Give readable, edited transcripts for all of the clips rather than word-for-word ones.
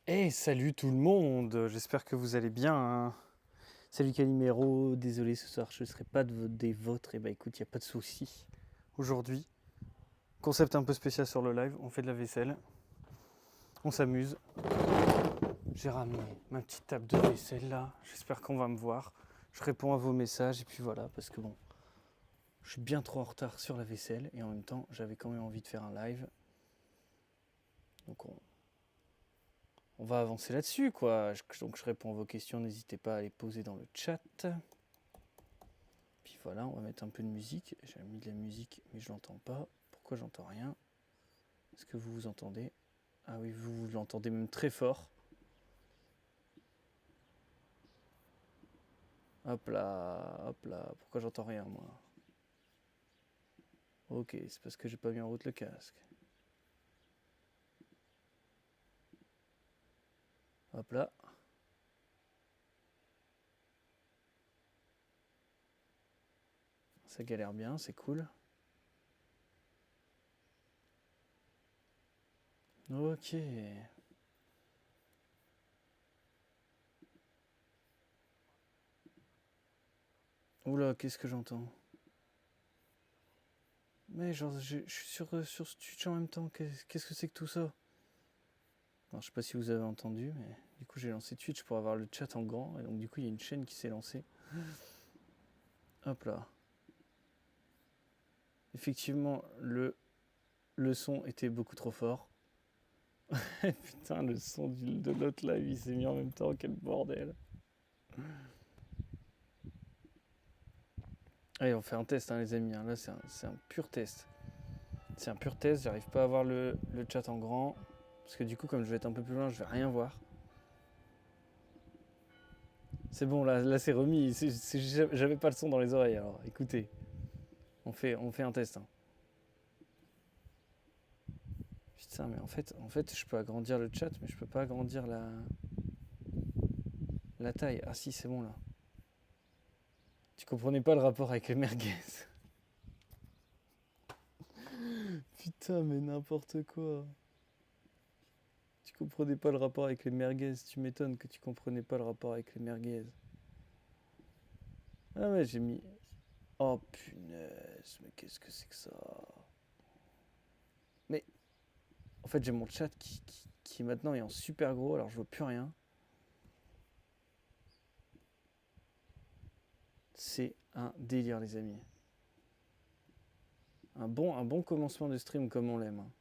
Hey, salut tout le monde, j'espère que vous allez bien, hein. Salut Calimero, désolé ce soir je ne serai pas des vôtres, et bah écoute, il n'y a pas de souci. Aujourd'hui, concept un peu spécial sur le live, on fait de la vaisselle, on s'amuse. J'ai ramené ma petite table de vaisselle là, j'espère qu'on va me voir. Je réponds à vos messages et puis voilà, parce que bon, je suis bien trop en retard sur la vaisselle et en même temps j'avais quand même envie de faire un live. Donc on va avancer là-dessus quoi. Donc je réponds à vos questions, n'hésitez pas à les poser dans le chat. Puis voilà, on va mettre un peu de musique. J'ai mis de la musique, mais je l'entends pas. Pourquoi j'entends rien? Est-ce que vous vous entendez? Ah oui, vous l'entendez même très fort. Hop là, hop là. Pourquoi j'entends rien, moi? Ok, c'est parce que j'ai pas mis en route le casque. Hop là. Ça galère bien, c'est cool. Ok. Oula, qu'est-ce que j'entends? Mais genre, je suis sur ce Twitch en même temps. Qu'est-ce que c'est que tout ça? Alors, je sais pas si vous avez entendu, mais du coup, j'ai lancé Twitch pour avoir le chat en grand. Et donc, du coup, il y a une chaîne qui s'est lancée. Hop là. Effectivement, le son était beaucoup trop fort. Putain, le son de l'autre live, il s'est mis en même temps, quel bordel. Allez, on fait un test, hein, les amis. Là, c'est un pur test. C'est un pur test, j'arrive pas à voir le chat en grand. Parce que du coup, comme je vais être un peu plus loin, je vais rien voir. C'est bon, là c'est remis. J'avais pas le son dans les oreilles, alors écoutez. On fait un test. Hein. Putain, mais en fait, je peux agrandir le chat, mais je peux pas agrandir la taille. Ah si, c'est bon là. Tu comprenais pas le rapport avec les merguez. Putain, mais n'importe quoi. Tu comprenais pas le rapport avec les merguez. Tu m'étonnes que tu comprenais pas le rapport avec les merguez. Ah ouais, j'ai mis... Oh punaise, mais qu'est-ce que c'est que ça? Mais en fait, j'ai mon chat qui maintenant est en super gros, alors je vois plus rien. C'est un délire, les amis. Un bon commencement de stream comme on l'aime. Hein.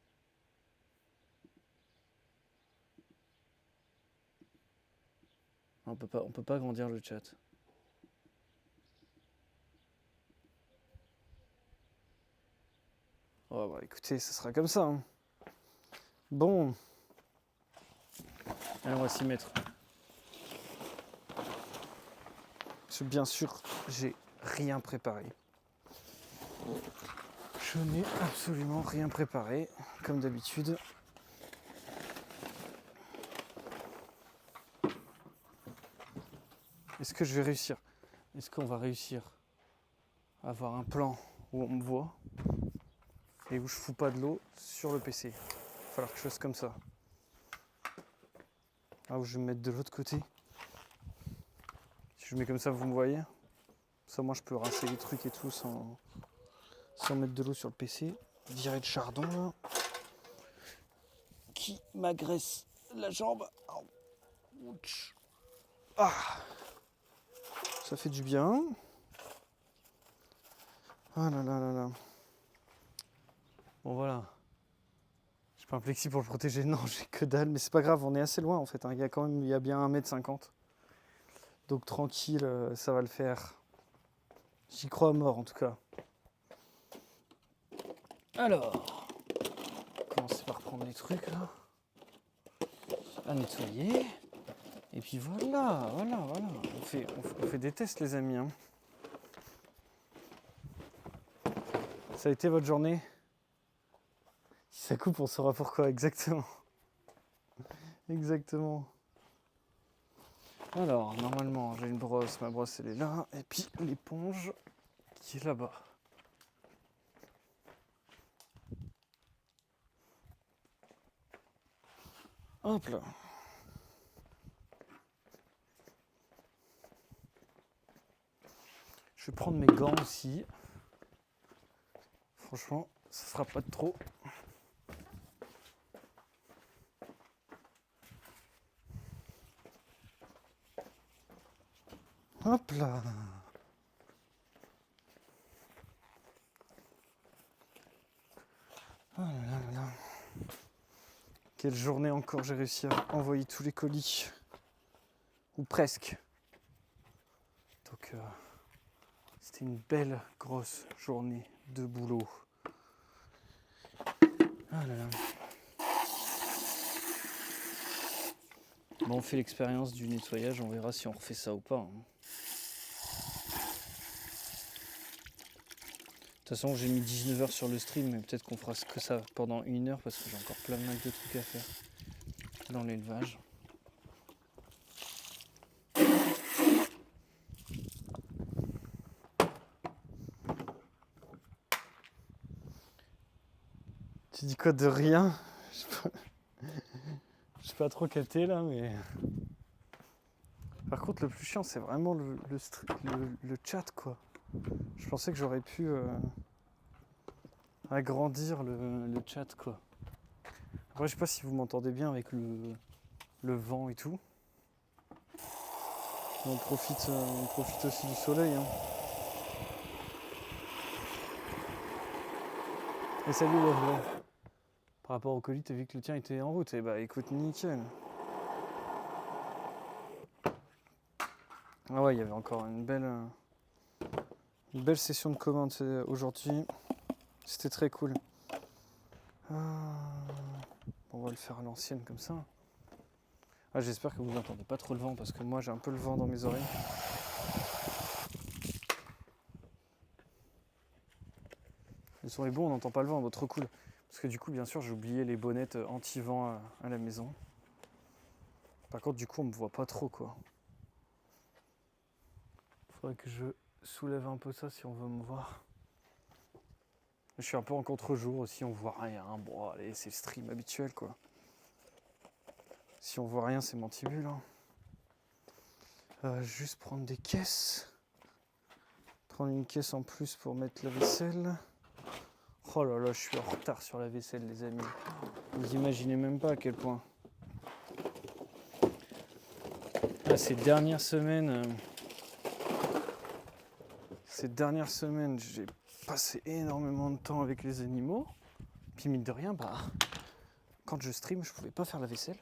On peut pas agrandir le chat. Oh bah écoutez, ça sera comme ça. Hein. Bon, allez, on va s'y mettre. Bien sûr, j'ai rien préparé. Je n'ai absolument rien préparé, comme d'habitude. Est-ce que je vais réussir? Est-ce qu'on va réussir à avoir un plan où on me voit et où je fous pas de l'eau sur le PC? Il va falloir que je fasse comme ça. Ah, où je vais me mettre de l'autre côté. Si je mets comme ça, vous me voyez? Ça, moi, je peux rincer les trucs et tout sans mettre de l'eau sur le PC. Virer le chardon, là. Qui m'agresse la jambe. Ouch. Ah, ça fait du bien. Ah là là là là. Bon, voilà. J'ai pas un plexi pour le protéger. Non, j'ai que dalle. Mais c'est pas grave, on est assez loin, en fait. Hein. Il y a bien 1,50 m. Donc, tranquille, ça va le faire. J'y crois à mort, en tout cas. Alors, on va commencer par prendre les trucs, là. À nettoyer. Et puis voilà. On fait des tests, les amis. Hein. Ça a été votre journée? Si ça coupe, on saura pourquoi, exactement. Exactement. Alors, normalement, j'ai une brosse. Ma brosse, elle est là. Et puis, l'éponge qui est là-bas. Hop là. Je vais prendre mes gants aussi. Franchement, ça sera pas de trop. Hop là. Oh là là là. Quelle journée encore, j'ai réussi à envoyer tous les colis. Ou presque. Donc c'était une belle grosse journée de boulot. Ah là là. Bon, on fait l'expérience du nettoyage, on verra si on refait ça ou pas. De toute façon, j'ai mis 19 heures sur le stream, mais peut-être qu'on fera que ça pendant 1 heure parce que j'ai encore plein de trucs à faire dans l'élevage. Tu dis quoi de rien? Je sais pas trop capté là, mais... Par contre, le plus chiant, c'est vraiment le chat, quoi. Je pensais que j'aurais pu agrandir le chat, quoi. Après, je sais pas si vous m'entendez bien avec le vent et tout. On profite aussi du soleil. Hein. Et salut, Lovely. Par rapport au colis, t'as vu que le tien était en route. Eh bah écoute, nickel. Ah ouais, il y avait encore une belle session de commandes aujourd'hui. C'était très cool. On va le faire à l'ancienne comme ça. Ah, j'espère que vous n'entendez pas trop le vent parce que moi j'ai un peu le vent dans mes oreilles. Le son est bon, on n'entend pas le vent, bon, trop cool. Parce que du coup, bien sûr, j'ai oublié les bonnettes anti-vent à la maison. Par contre, du coup, on me voit pas trop, quoi. Faudrait que je soulève un peu ça si on veut me voir. Je suis un peu en contre-jour aussi, on voit rien. Bon, allez, c'est le stream habituel, quoi. Si on voit rien, c'est Mantibule. Hein. Juste prendre des caisses. Prendre une caisse en plus pour mettre la vaisselle. Oh là là, je suis en retard sur la vaisselle, les amis. Vous imaginez même pas à quel point. Là, ces dernières semaines, j'ai passé énormément de temps avec les animaux. Puis mine de rien, quand je stream, je pouvais pas faire la vaisselle.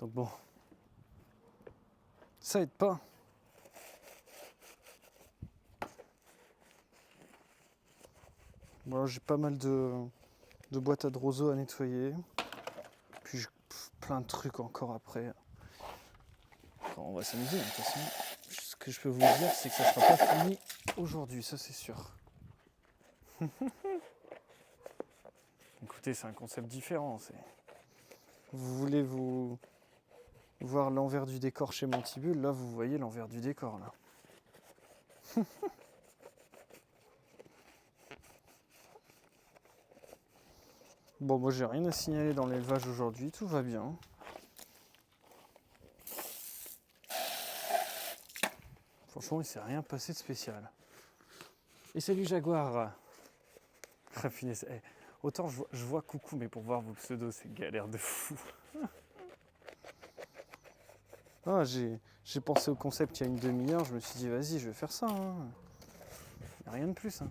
Donc bon, ça aide pas. Bon, j'ai pas mal de boîtes à Drozo à nettoyer. Puis j'ai plein de trucs encore après. Enfin, on va s'amuser, de toute façon. Ce que je peux vous dire, c'est que ça sera pas fini aujourd'hui, ça c'est sûr. Écoutez, c'est un concept différent. Vous voulez vous voir l'envers du décor chez Mantibule, là vous voyez l'envers du décor là. Bon, moi j'ai rien à signaler dans l'élevage aujourd'hui, tout va bien. Franchement, il s'est rien passé de spécial. Et salut Jaguar. Autant je vois coucou, mais pour voir vos pseudos, c'est galère de fou. Ah, j'ai pensé au concept il y a une demi-heure, je me suis dit vas-y, je vais faire ça. Hein. Y a rien de plus. Hein.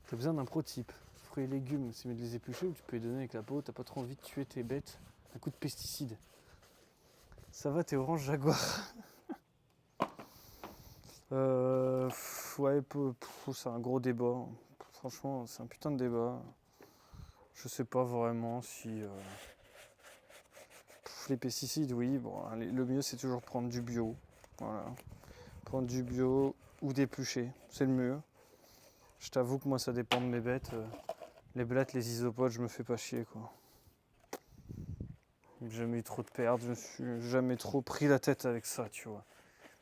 T'as besoin d'un pro-type. Fruits et légumes, c'est mieux de les éplucher ou tu peux les donner avec la peau. T'as pas trop envie de tuer tes bêtes. Un coup de pesticide. Ça va, t'es orange Jaguar. Ouais, c'est un gros débat. Franchement, c'est un putain de débat. Je sais pas vraiment si... les pesticides, oui. Bon, le mieux, c'est toujours prendre du bio. Voilà. Prendre du bio ou d'éplucher. C'est le mieux. Je t'avoue que moi, ça dépend de mes bêtes. Les blattes, les isopodes, je me fais pas chier, quoi. J'ai jamais eu trop de pertes. Je me suis jamais trop pris la tête avec ça, tu vois.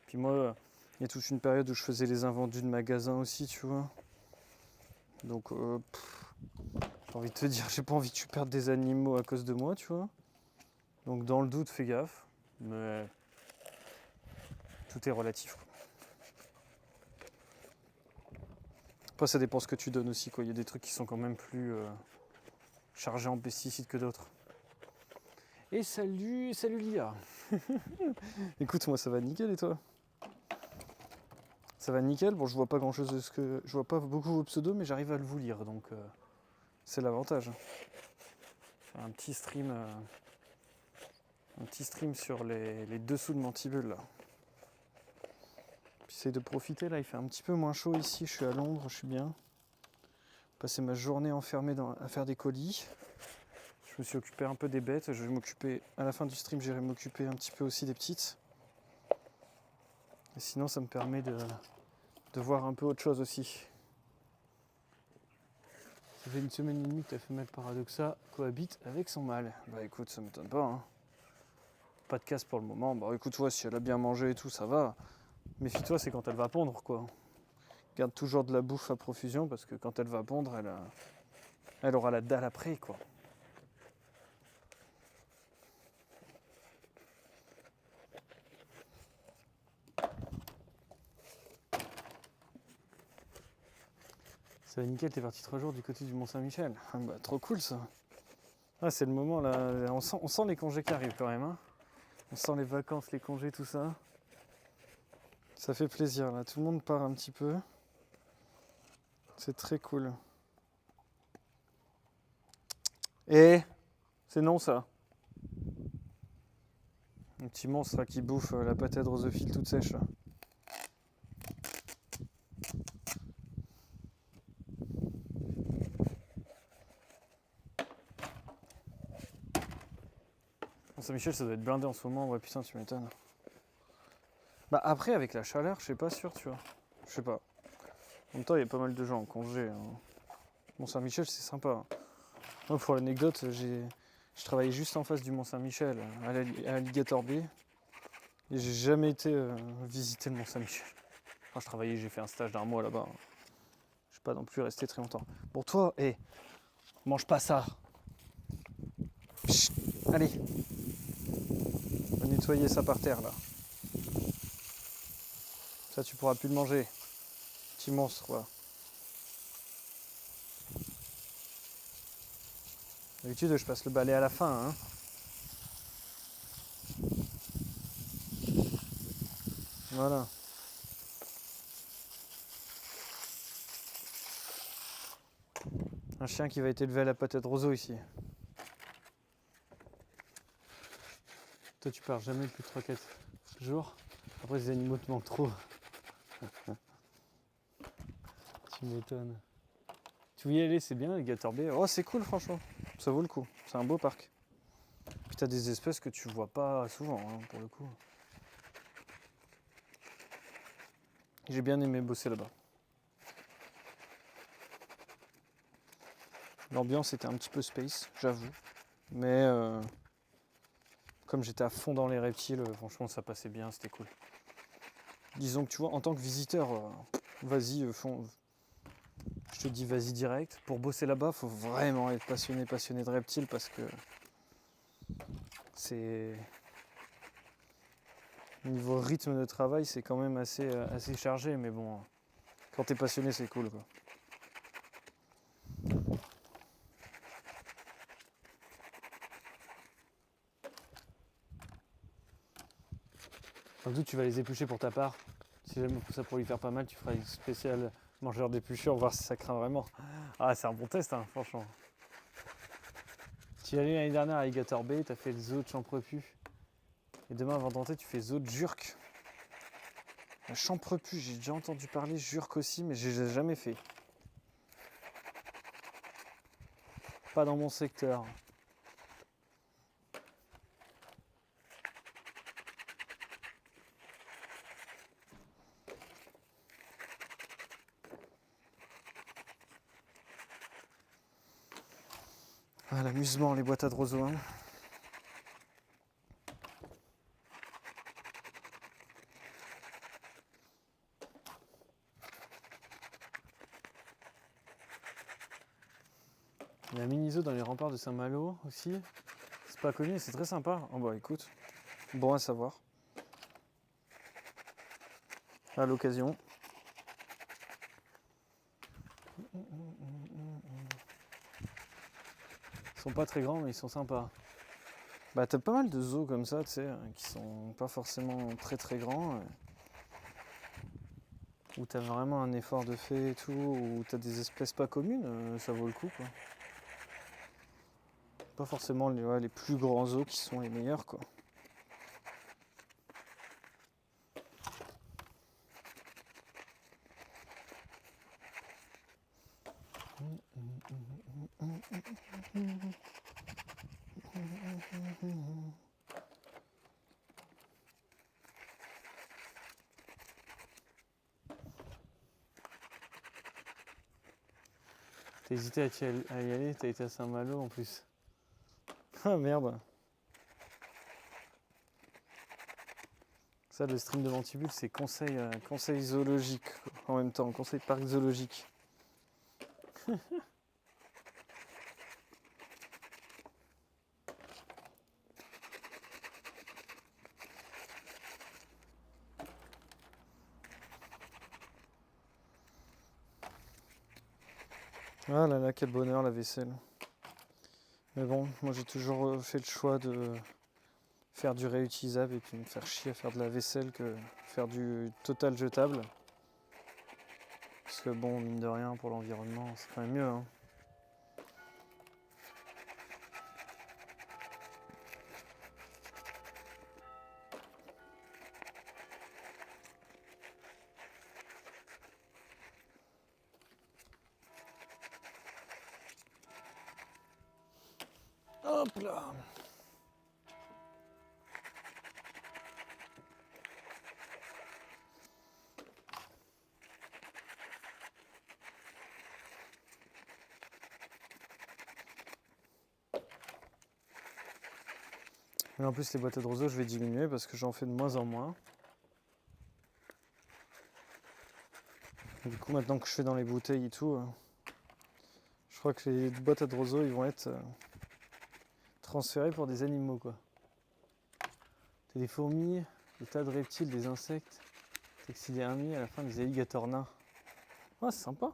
Puis moi... Il y a toute une période où je faisais les invendus de magasins aussi, tu vois. Donc, j'ai envie de te dire, j'ai pas envie que tu perdes des animaux à cause de moi, tu vois. Donc, dans le doute, fais gaffe. Mais tout est relatif, quoi. Après, ça dépend ce que tu donnes aussi, quoi. Il y a des trucs qui sont quand même plus chargés en pesticides que d'autres. Et salut Lia. Écoute, moi ça va nickel et toi? Ça va nickel. Bon, je vois pas grand chose de ce que. Je vois pas beaucoup vos pseudos, mais j'arrive à vous lire, donc c'est l'avantage. Faire un petit stream. Un petit stream sur les dessous de Mantibule là. J'essaie de profiter là, il fait un petit peu moins chaud ici, je suis à l'ombre, je suis bien. Passer ma journée enfermée à faire des colis. Je me suis occupé un peu des bêtes, je vais m'occuper, à la fin du stream, j'irai m'occuper un petit peu aussi des petites. Et sinon ça me permet de voir un peu autre chose aussi. Ça fait une semaine et demie que ta femelle Paradoxa cohabite avec son mâle. Bah écoute, ça m'étonne pas, hein. Pas de casse pour le moment. Bah écoute, ouais, si elle a bien mangé et tout, ça va. Méfie-toi, c'est quand elle va pondre, quoi. Garde toujours de la bouffe à profusion, parce que quand elle va pondre, elle aura la dalle après, quoi. Ça va nickel, t'es parti 3 jours du côté du Mont-Saint-Michel. Ah bah, trop cool ça. Ah, c'est le moment là, on sent les congés qui arrivent quand même, hein. On sent les vacances, les congés, tout ça. Ça fait plaisir là, tout le monde part un petit peu. C'est très cool. Et c'est non ça. Un petit monstre là, qui bouffe la pâte à drosophile toute sèche là. Saint-Michel, ça doit être blindé en ce moment, ouais putain, tu m'étonnes. Bah après, avec la chaleur, je suis pas sûr, tu vois. Je sais pas. En même temps, il y a pas mal de gens en congé, hein. Mont-Saint-Michel, c'est sympa. Moi, pour l'anecdote, je travaillais juste en face du Mont-Saint-Michel, à l'Alligator Bay. Et j'ai jamais été visiter le Mont-Saint-Michel. Enfin, je travaillais, j'ai fait un stage d'1 mois là-bas. Je suis pas non plus resté très longtemps. Pour toi, mange pas ça. Chut, allez. On va nettoyer ça par terre là. Ça, tu pourras plus le manger. Petit monstre, quoi. D'habitude, je passe le balai à la fin, hein. Voilà. Un chien qui va être élevé à la patate roseau ici. Toi, tu pars jamais plus de 3-4 jours. Après, les animaux te manquent trop. Tu m'étonnes. Tu veux y aller, c'est bien, Alligator Bay. Oh, c'est cool, franchement. Ça vaut le coup. C'est un beau parc. Puis t'as des espèces que tu vois pas souvent, hein, pour le coup. J'ai bien aimé bosser là-bas. L'ambiance était un petit peu space, j'avoue. Mais comme j'étais à fond dans les reptiles, franchement, ça passait bien, c'était cool. Disons que tu vois, en tant que visiteur, vas-y, je te dis vas-y direct. Pour bosser là-bas, faut vraiment être passionné de reptiles parce que c'est niveau rythme de travail, c'est quand même assez chargé, mais bon, quand t'es passionné, c'est cool, quoi. Sans doute, tu vas les éplucher pour ta part. Si jamais ça pour lui faire pas mal, tu feras une spéciale mangeur d'épluchures, voir si ça craint vraiment. Ah, c'est un bon test, hein, franchement. Tu y allais l'année dernière à Alligator Bay, t'as fait le zoo de Champrepu. Et demain, avant de rentrer, tu fais zoo de Jurk. La Champrepu, j'ai déjà entendu parler, Jurk aussi, mais je l'ai jamais fait. Pas dans mon secteur. Ah, l'amusement, les boîtes à roseaux, hein. Il y a un mini-zoo dans les remparts de Saint-Malo aussi. C'est pas connu, c'est très sympa. Oh bah écoute, bon à savoir. À l'occasion. sont pas très grands, mais ils sont sympas. Bah, t'as pas mal de zoos comme ça, tu sais, qui sont pas forcément très très grands. Où t'as vraiment un effort de fait et tout, où t'as des espèces pas communes, ça vaut le coup, quoi. Pas forcément les plus grands zoos qui sont les meilleurs, quoi. T'as hésité à y aller, t'as été à Saint-Malo en plus. Ah merde. Ça, le stream de Ventibule, c'est conseil zoologique en même temps, conseil parc zoologique. Ah là là, quel bonheur la vaisselle. Mais bon, moi j'ai toujours fait le choix de faire du réutilisable et puis me faire chier à faire de la vaisselle que faire du total jetable. Parce que bon, mine de rien, pour l'environnement, c'est quand même mieux, hein. Hop là. Mais en plus, les boîtes à roseaux, je vais diminuer parce que j'en fais de moins en moins. Du coup, maintenant que je fais dans les bouteilles et tout, je crois que les boîtes à roseaux, ils vont être transférées pour des animaux, quoi. T'as des fourmis, des tas de reptiles, des insectes, taxidermies, à la fin des alligators nains. Ah, c'est sympa.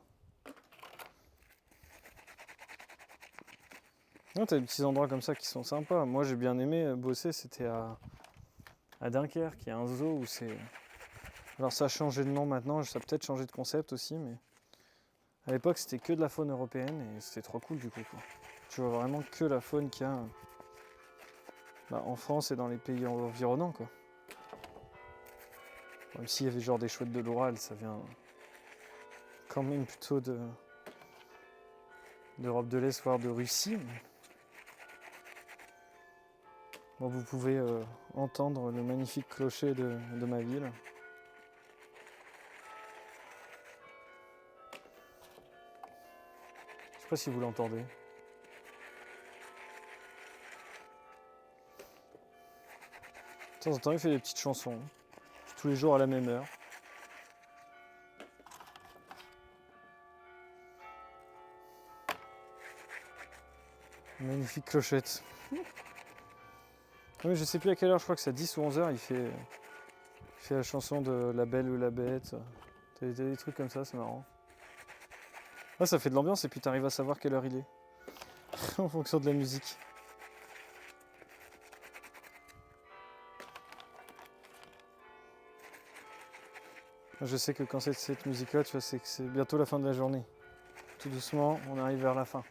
Non, t'as des petits endroits comme ça qui sont sympas. Moi, j'ai bien aimé bosser, c'était à Dunkerque, il y a un zoo où c'est... Alors ça a changé de nom maintenant, ça a peut-être changé de concept aussi, mais à l'époque c'était que de la faune européenne et c'était trop cool du coup, quoi. Tu vois vraiment que la faune qu'il y a en France et dans les pays environnants, quoi. Même s'il y avait genre des chouettes de l'Oural, ça vient quand même plutôt d'Europe de l'Est, voire de Russie. Bon, vous pouvez entendre le magnifique clocher de ma ville. Je sais pas si vous l'entendez. De temps en temps, il fait des petites chansons. Tous les jours à la même heure. Magnifique clochette. Oui, je sais plus à quelle heure, je crois que c'est à 10 ou 11 heures, il fait la chanson de La Belle ou la Bête. T'as des trucs comme ça, c'est marrant. Ah, ça fait de l'ambiance et puis t'arrives à savoir quelle heure il est. En fonction de la musique. Je sais que quand c'est cette musique-là, tu vois, c'est que c'est bientôt la fin de la journée. Tout doucement, on arrive vers la fin.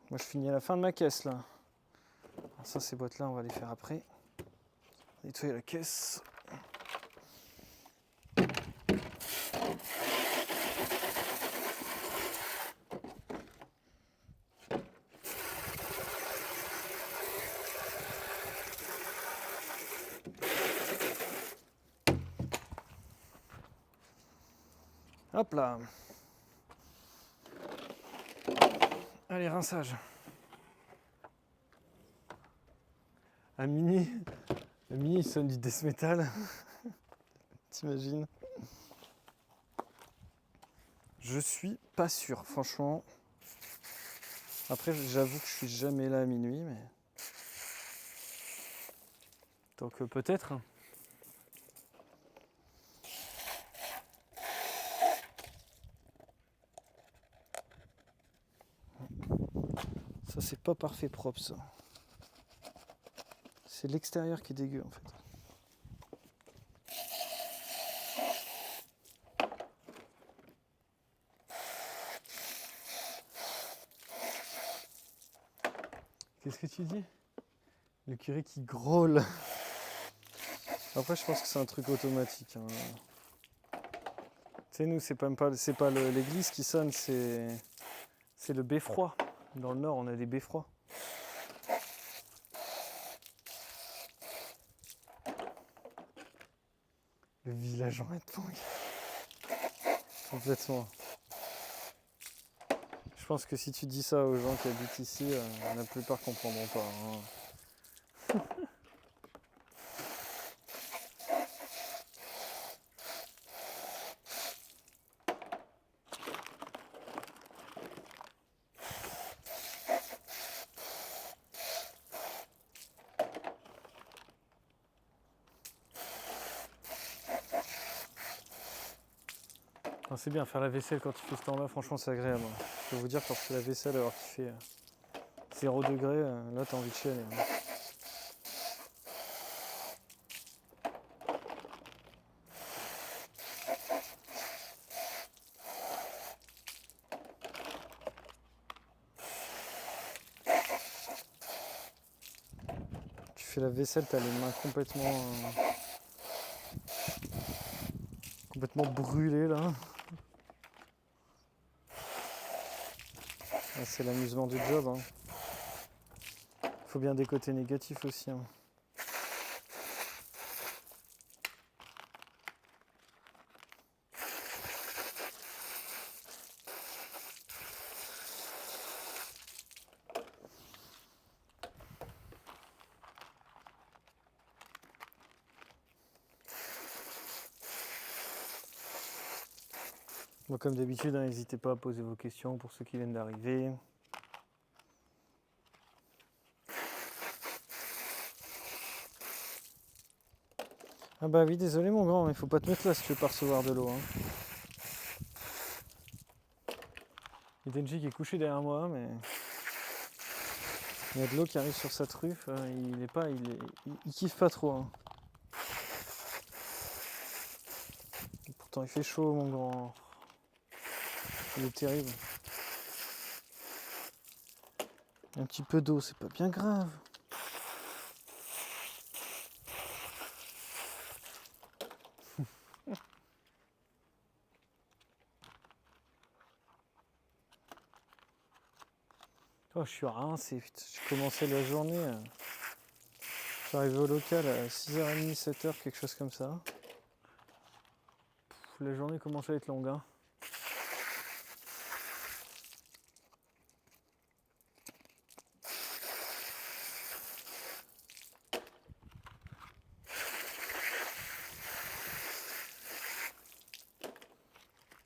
Moi, je finis à la fin de ma caisse, là. Alors ça, ces boîtes-là, on va les faire après. Nettoyer la caisse. Hop là. Allez, rinçage. À minuit, il sonne du death metal. T'imagines? Je suis pas sûr, franchement. Après, j'avoue que je suis jamais là à minuit, mais... Donc peut-être. Ça, c'est pas parfait propre, ça. C'est l'extérieur qui est dégueu, en fait. Qu'est-ce que tu dis? Le curé qui grôle. Après, je pense que c'est un truc automatique. Hein. Tu sais, nous, c'est pas l'église qui sonne, c'est le beffroi. Dans le nord, on a des beffrois. Le village en Redpong. Complètement. Je pense que si tu dis ça aux gens qui habitent ici, la plupart comprendront pas. Hein. Ah, c'est bien, faire la vaisselle quand il fait ce temps-là, franchement c'est agréable. Hein. Je peux vous dire, quand je fais la vaisselle alors qu'il fait 0 degré, là t'as envie de chialer. Hein. Tu fais la vaisselle, t'as les mains complètement brûlées là. Ah, c'est l'amusement du job. Hein. Faut bien des côtés négatifs aussi. Hein. Bon, comme d'habitude, hein, n'hésitez pas à poser vos questions pour ceux qui viennent d'arriver. Ah bah oui, désolé mon grand, mais faut pas te mettre là si tu veux pas recevoir de l'eau. Hein. Il y a Denji qui est couché derrière moi, mais il y a de l'eau qui arrive sur sa truffe. Il kiffe pas trop. Hein. Pourtant il fait chaud mon grand. Il est terrible. Un petit peu d'eau, c'est pas bien grave. Oh, je suis rincé, j'ai commencé la journée. Je suis arrivé au local à 6h30, 7h, quelque chose comme ça. La journée commence à être longue. Hein.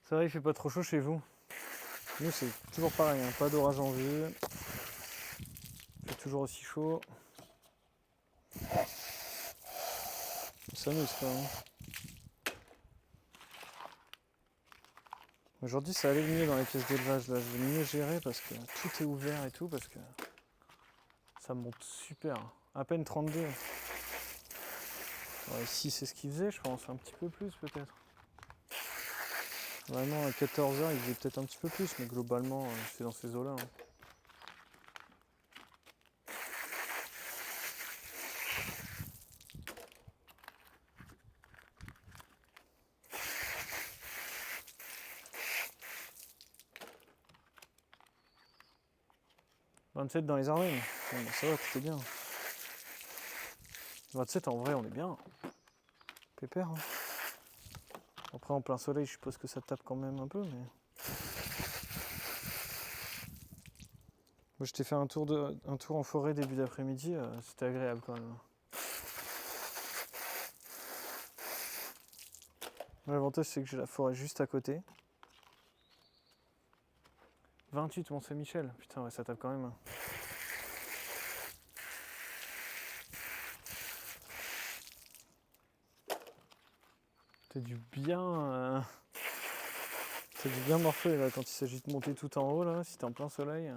Ça va, il fait pas trop chaud chez vous? Nous, c'est toujours pareil, hein, pas d'orage en vue. Il fait toujours aussi chaud. On s'amuse quand même. Aujourd'hui, ça allait mieux dans les pièces d'élevage. Là, je vais mieux gérer parce que tout est ouvert et tout, parce que ça monte super. À peine 32. Ouais, ici, c'est ce qu'il faisait, je pense. Un petit peu plus, peut-être. Vraiment, à 14h, il faisait peut-être un petit peu plus, mais globalement, c'est dans ces eaux-là. Hein. « 27 dans les Ardennes. Bon, ça va, tout est bien. 27 en vrai, on est bien. Pépère. Hein. Après, en plein soleil, je suppose que ça tape quand même un peu, mais. Moi, je t'ai fait un tour en forêt début d'après-midi, c'était agréable quand même. L'avantage, c'est que j'ai la forêt juste à côté. 28 Mont-Saint-Michel. Putain, ouais, ça tape quand même. T'as dû bien morfler là quand il s'agit de monter tout en haut là, si t'es en plein soleil.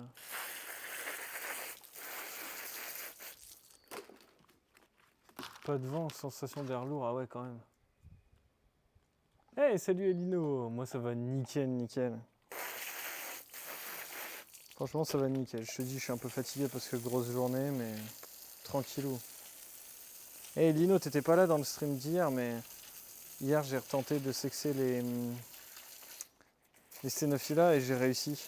Pas de vent, sensation d'air lourd, ah ouais quand même. Hey, salut Elino, moi ça va nickel, nickel. Franchement ça va nickel, je te dis je suis un peu fatigué parce que grosse journée mais tranquillou. Hey Elino, t'étais pas là dans le stream d'hier mais hier j'ai retenté de sexer les Sténophylla et j'ai réussi.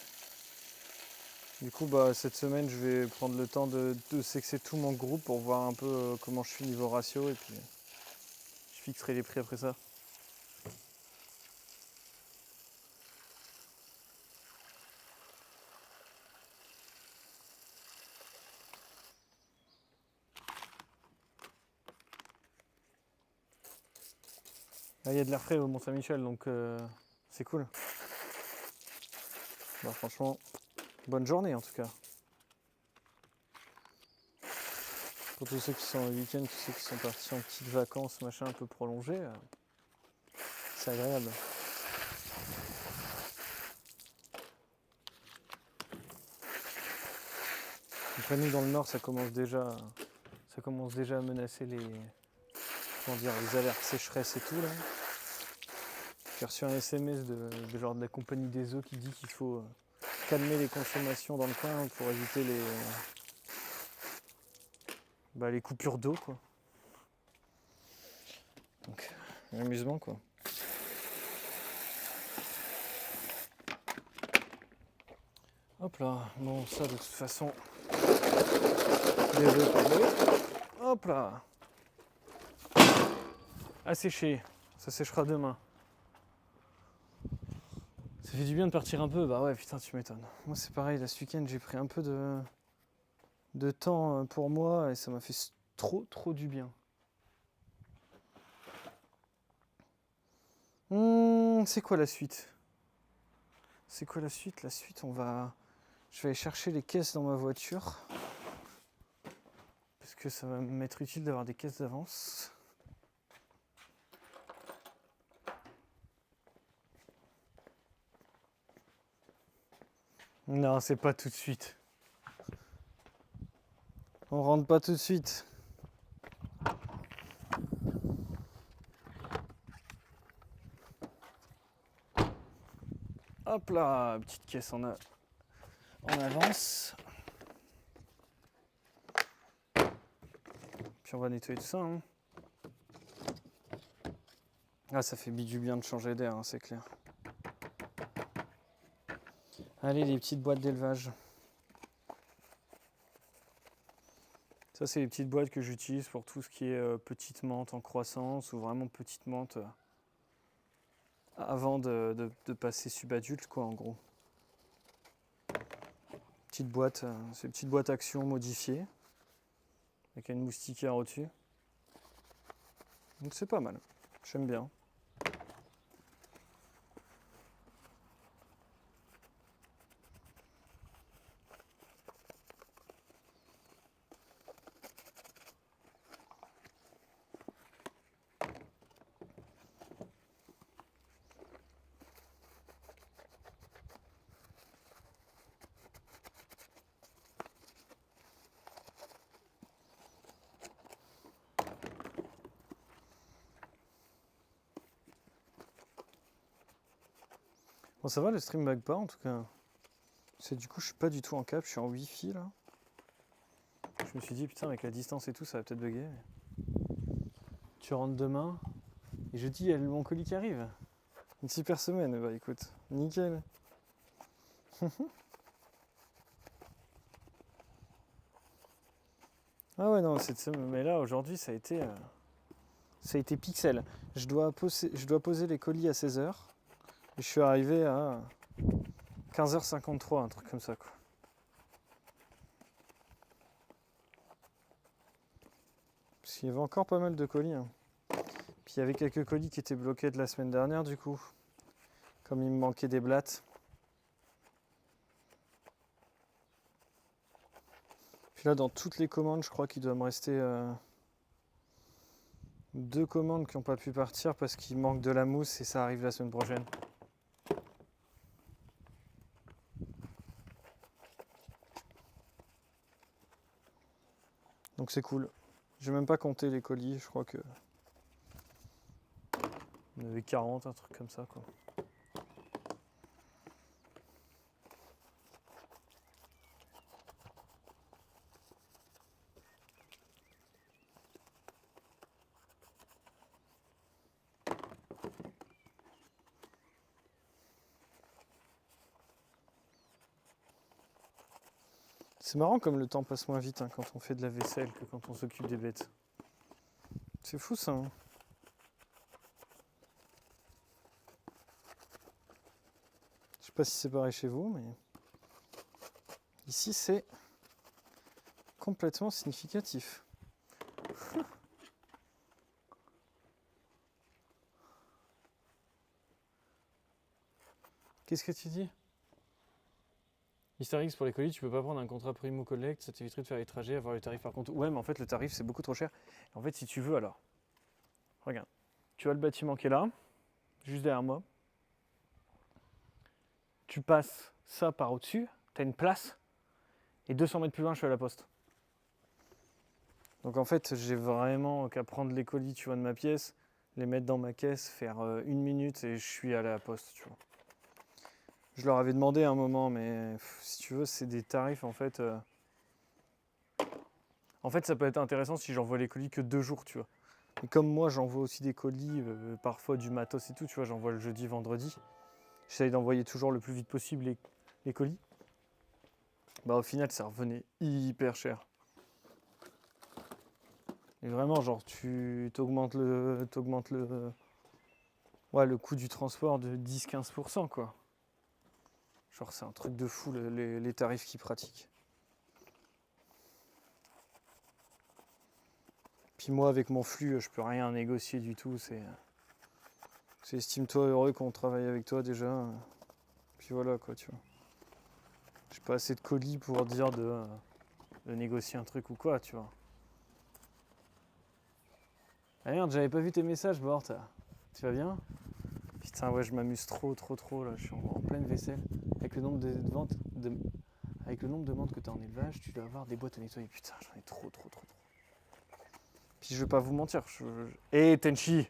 Du coup bah cette semaine je vais prendre le temps de sexer tout mon groupe pour voir un peu comment je suis niveau ratio et puis je fixerai les prix après ça. Là il y a de l'air frais au Mont-Saint-Michel donc c'est cool. Bah, franchement, bonne journée en tout cas. Pour tous ceux qui sont au week-end, tous ceux qui sont partis en petites vacances, machin un peu prolongé, c'est agréable. Après nous dans le nord ça commence déjà à menacer les alertes sécheresse et tout là. J'ai reçu un SMS de genre de la compagnie des eaux qui dit qu'il faut calmer les consommations dans le coin pour éviter les coupures d'eau quoi. Donc amusement quoi. Hop là, bon ça de toute façon. Hop là. À sécher, ça séchera demain. Ça fait du bien de partir un peu, bah ouais putain tu m'étonnes. Moi c'est pareil, là ce week-end j'ai pris un peu de temps pour moi et ça m'a fait trop du bien. C'est quoi la suite? C'est quoi la suite? La suite je vais aller chercher les caisses dans ma voiture. Parce que ça va m'être utile d'avoir des caisses d'avance. Non, c'est pas tout de suite. On rentre pas tout de suite. Hop là, petite caisse en avance. Puis on va nettoyer tout ça. Hein. Ah, ça fait du bien de changer d'air, hein, c'est clair. Allez, les petites boîtes d'élevage. Ça, c'est les petites boîtes que j'utilise pour tout ce qui est petite menthe en croissance ou vraiment petite menthe avant de passer subadulte, quoi, en gros. Petite boîte, c'est une petite boîte action modifiée avec une moustiquaire au-dessus. Donc c'est pas mal, j'aime bien. Bon ça va, le stream bug pas en tout cas. Du coup je suis pas du tout en cap, je suis en wifi là. Je me suis dit putain avec la distance et tout ça va peut-être bugger. Tu rentres demain et jeudi il y a mon colis qui arrive. Une super semaine, bah écoute, nickel. Ah ouais non, mais là aujourd'hui ça a été pixel. Je dois poser les colis à 16h. Et je suis arrivé à 15h53, un truc comme ça quoi. Parce qu'il y avait encore pas mal de colis. Hein. Puis il y avait quelques colis qui étaient bloqués de la semaine dernière du coup. Comme il me manquait des blattes. Puis là dans toutes les commandes, je crois qu'il doit me rester 2 commandes qui n'ont pas pu partir parce qu'il manque de la mousse et ça arrive la semaine prochaine. Donc c'est cool. J'ai même pas compté les colis, je crois que... On avait 40, un truc comme ça, quoi. C'est marrant comme le temps passe moins vite hein, quand on fait de la vaisselle que quand on s'occupe des bêtes. C'est fou ça. Hein. Je sais pas si c'est pareil chez vous, mais ici c'est complètement significatif. Qu'est-ce que tu dis? X pour les colis, tu peux pas prendre un contrat primo collect, ça t'éviterait de faire les trajets, avoir le tarif par contre. Ouais, mais en fait le tarif c'est beaucoup trop cher. En fait, si tu veux alors, regarde, tu as le bâtiment qui est là, juste derrière moi. Tu passes ça par au-dessus, tu as une place, et 200 mètres plus loin, je suis à la poste. Donc en fait, j'ai vraiment qu'à prendre les colis, tu vois, de ma pièce, les mettre dans ma caisse, faire 1 minute et je suis allé à la poste, tu vois. Je leur avais demandé à un moment, mais si tu veux, c'est des tarifs en fait. En fait, ça peut être intéressant si j'envoie les colis que 2 jours, tu vois. Et comme moi, j'envoie aussi des colis, parfois du matos et tout, tu vois, j'envoie le jeudi, vendredi. J'essaye d'envoyer toujours le plus vite possible les colis. Bah au final, ça revenait hyper cher. Et vraiment, genre, tu t'augmentes le coût du transport de 10-15%, quoi. Genre, c'est un truc de fou, les tarifs qu'ils pratiquent. Puis moi, avec mon flux, je peux rien négocier du tout. C'est estime-toi heureux qu'on travaille avec toi déjà. Puis voilà, quoi, tu vois. J'ai pas assez de colis pour dire de négocier un truc ou quoi, tu vois. Ah merde, j'avais pas vu tes messages, Bort. Tu vas bien? Putain, ouais, je m'amuse trop, là. Je suis en pleine vaisselle. Avec le nombre de ventes, avec le nombre de ventes que t'as en élevage, tu dois avoir des boîtes à nettoyer. Putain, j'en ai trop. Puis je vais pas vous mentir. Hé, Tenchi!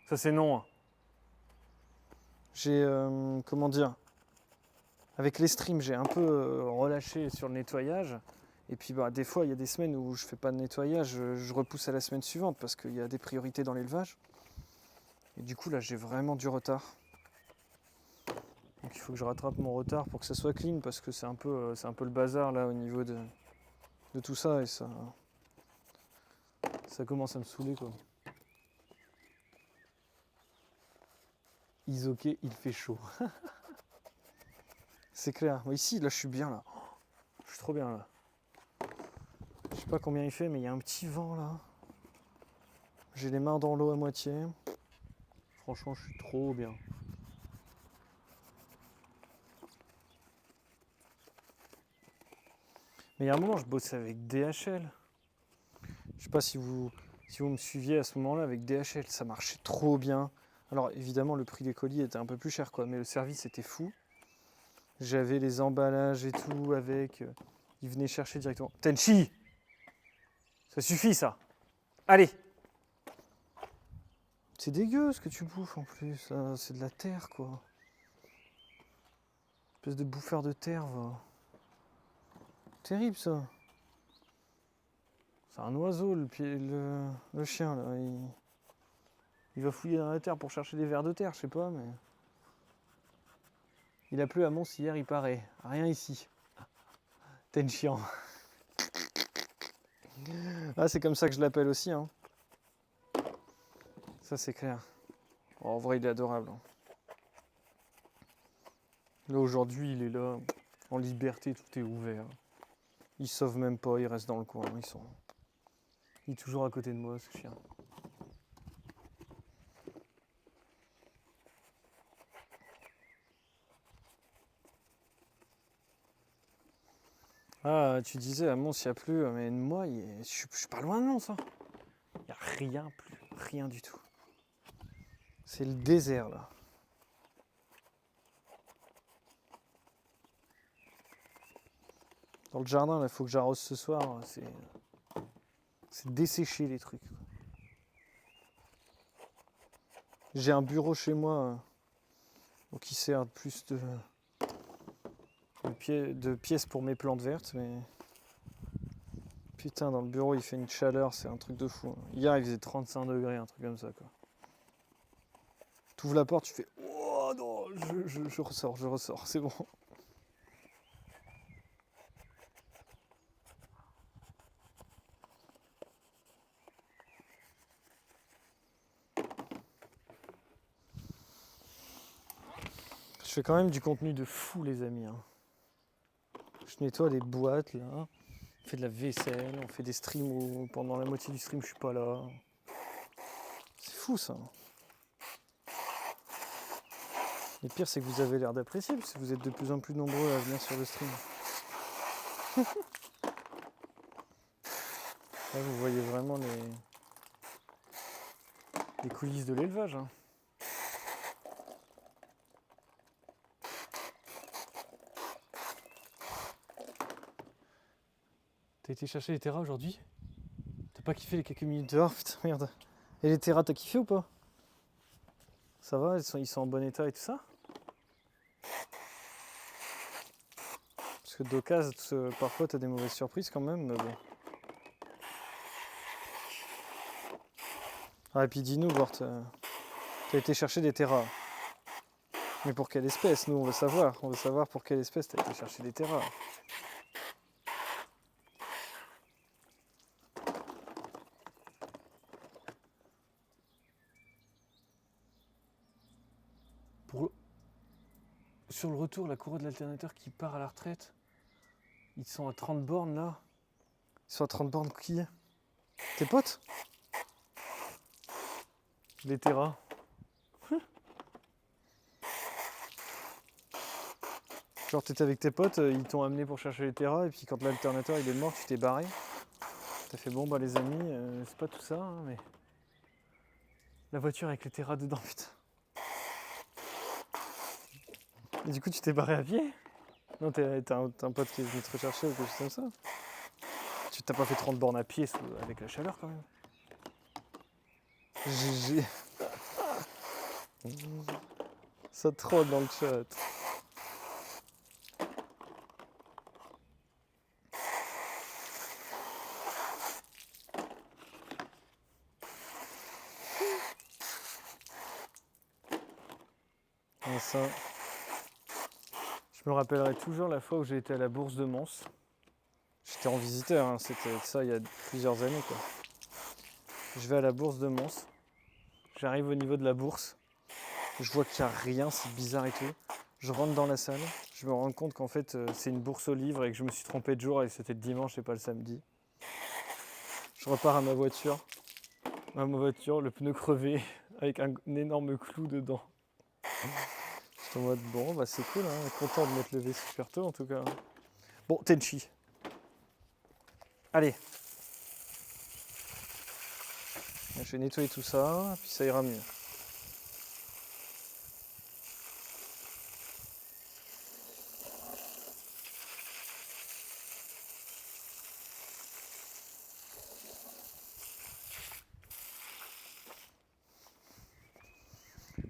Ça, c'est non. Hein. J'ai, comment dire? Avec les streams, j'ai un peu relâché sur le nettoyage. Et puis bah, des fois, il y a des semaines où je fais pas de nettoyage, je repousse à la semaine suivante parce qu'il y a des priorités dans l'élevage. Et du coup, là, j'ai vraiment du retard. Donc il faut que je rattrape mon retard pour que ça soit clean parce que c'est un peu le bazar là au niveau de tout ça et ça commence à me saouler quoi. Isoké, il fait chaud. C'est clair. Ici, là, je suis bien là. Je suis trop bien là. Je sais pas combien il fait, mais il y a un petit vent là. J'ai les mains dans l'eau à moitié. Franchement, je suis trop bien. Mais il y a un moment, je bossais avec DHL. Je sais pas si vous me suiviez à ce moment-là avec DHL, ça marchait trop bien. Alors évidemment, le prix des colis était un peu plus cher, quoi, mais le service était fou. J'avais les emballages et tout avec. Ils venaient chercher directement. Tenchi! Ça suffit ça! Allez! C'est dégueu ce que tu bouffes en plus, c'est de la terre quoi. Espèce de bouffeur de terre, va. Terrible ça. C'est un oiseau le chien là. Il va fouiller dans la terre pour chercher des vers de terre, je sais pas, mais. Il a plu à Mons hier, il paraît. Rien ici. T'es une chiant. Ah, c'est comme ça que je l'appelle aussi. Hein. Ça, c'est clair. Oh, en vrai, il est adorable. Hein. Là, aujourd'hui, il est là, en liberté, tout est ouvert. Il sauve même pas, il reste dans le coin. Il est toujours à côté de moi, ce chien. Ah, tu disais, à Mons, il n'y a plus, mais moi, je suis pas loin de Mons. Hein. Il n'y a rien plus, rien du tout. C'est le désert, là. Dans le jardin, il faut que j'arrose ce soir. C'est dessécher les trucs. J'ai un bureau chez moi qui sert plus de pièces pour mes plantes vertes, mais putain, dans le bureau il fait une chaleur, c'est un truc de fou. Hier il faisait 35 degrés, un truc comme ça quoi. Tu ouvres la porte, tu fais oh non, je ressors, c'est bon. Je fais quand même du contenu de fou les amis. Hein. Je nettoie les boîtes là, on fait de la vaisselle, on fait des streams où pendant la moitié du stream je suis pas là. C'est fou ça. Le pire c'est que vous avez l'air d'apprécier parce que vous êtes de plus en plus nombreux à venir sur le stream. Là vous voyez vraiment les coulisses de l'élevage. Hein. T'as été chercher les terras aujourd'hui? T'as pas kiffé les quelques minutes dehors? Putain merde. Et les terras t'as kiffé ou pas? Ça va, ils sont en bon état et tout ça? Parce que d'occasion, parfois t'as des mauvaises surprises quand même, mais bon. Ah et puis dis-nous Bort, t'as été chercher des terras. Mais pour quelle espèce? Nous on veut savoir. On veut savoir pour quelle espèce t'as été chercher des terras. Sur le retour, la courroie de l'alternateur qui part à la retraite, ils sont à 30 bornes là. Ils sont à 30 bornes qui? Tes potes? Les terras. Genre t'étais avec tes potes, ils t'ont amené pour chercher les terras et puis quand l'alternateur il est mort, tu t'es barré. T'as fait bon bah les amis, c'est pas tout ça, hein, mais la voiture avec les terras dedans, putain. Et du coup tu t'es barré à pied? Non, t'as un pote qui est venu te rechercher ou quelque chose comme ça? Tu t'as pas fait 30 bornes à pied avec la chaleur quand même? GG. Ça troll dans le chat. Et ça, je me rappellerai toujours la fois où j'ai été à la bourse de Mons. J'étais en visiteur, hein, c'était ça il y a plusieurs années quoi. Je vais à la bourse de Mons, j'arrive au niveau de la bourse, je vois qu'il n'y a rien, c'est bizarre et tout. Je rentre dans la salle, je me rends compte qu'en fait c'est une bourse aux livres et que je me suis trompé de jour et que c'était le dimanche et pas le samedi. Je repars à ma voiture, le pneu crevé avec un énorme clou dedans. J'étais en mode bon bah c'est cool, hein, content de m'être levé super tôt en tout cas. Bon, Tenchi. Allez. Je vais nettoyer tout ça, puis ça ira mieux.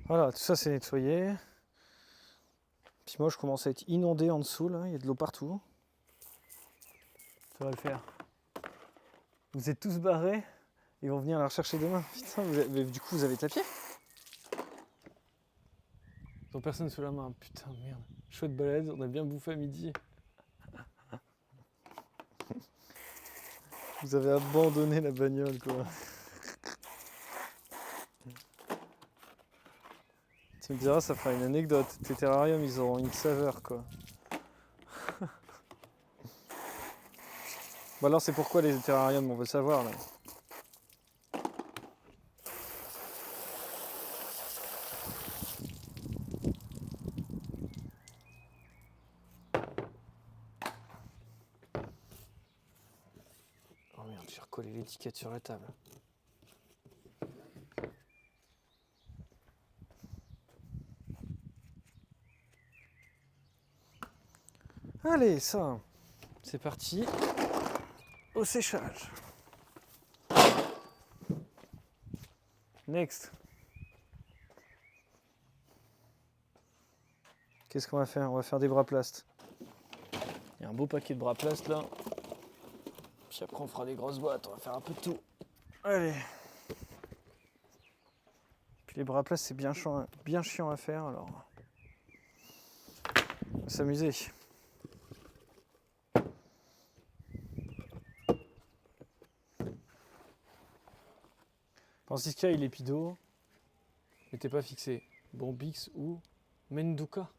Voilà, tout ça c'est nettoyé. Puis moi je commence à être inondé en dessous, là, il y a de l'eau partout. Ça va le faire. Vous êtes tous barrés? Ils vont venir la rechercher demain. Putain, mais du coup vous avez tapé? Donc personne sous la main. Putain merde. Chouette balade, on a bien bouffé à midi. Vous avez abandonné la bagnole quoi. Tu me diras, ça fera une anecdote. Tes terrariums, ils auront une saveur quoi. Bon alors c'est pourquoi les terrariums, on veut savoir là. Oh merde, j'ai recollé l'étiquette sur la table. Allez, ça, c'est parti au séchage. Next. Qu'est-ce qu'on va faire? On va faire des bras plastes. Il y a un beau paquet de bras plastes là. Puis après on fera des grosses boîtes, on va faire un peu de tout. Allez. Puis les bras plastes c'est bien chiant à faire alors. On va s'amuser. Francisca il est pido. N'était pas fixé. Bombix ou Menduka.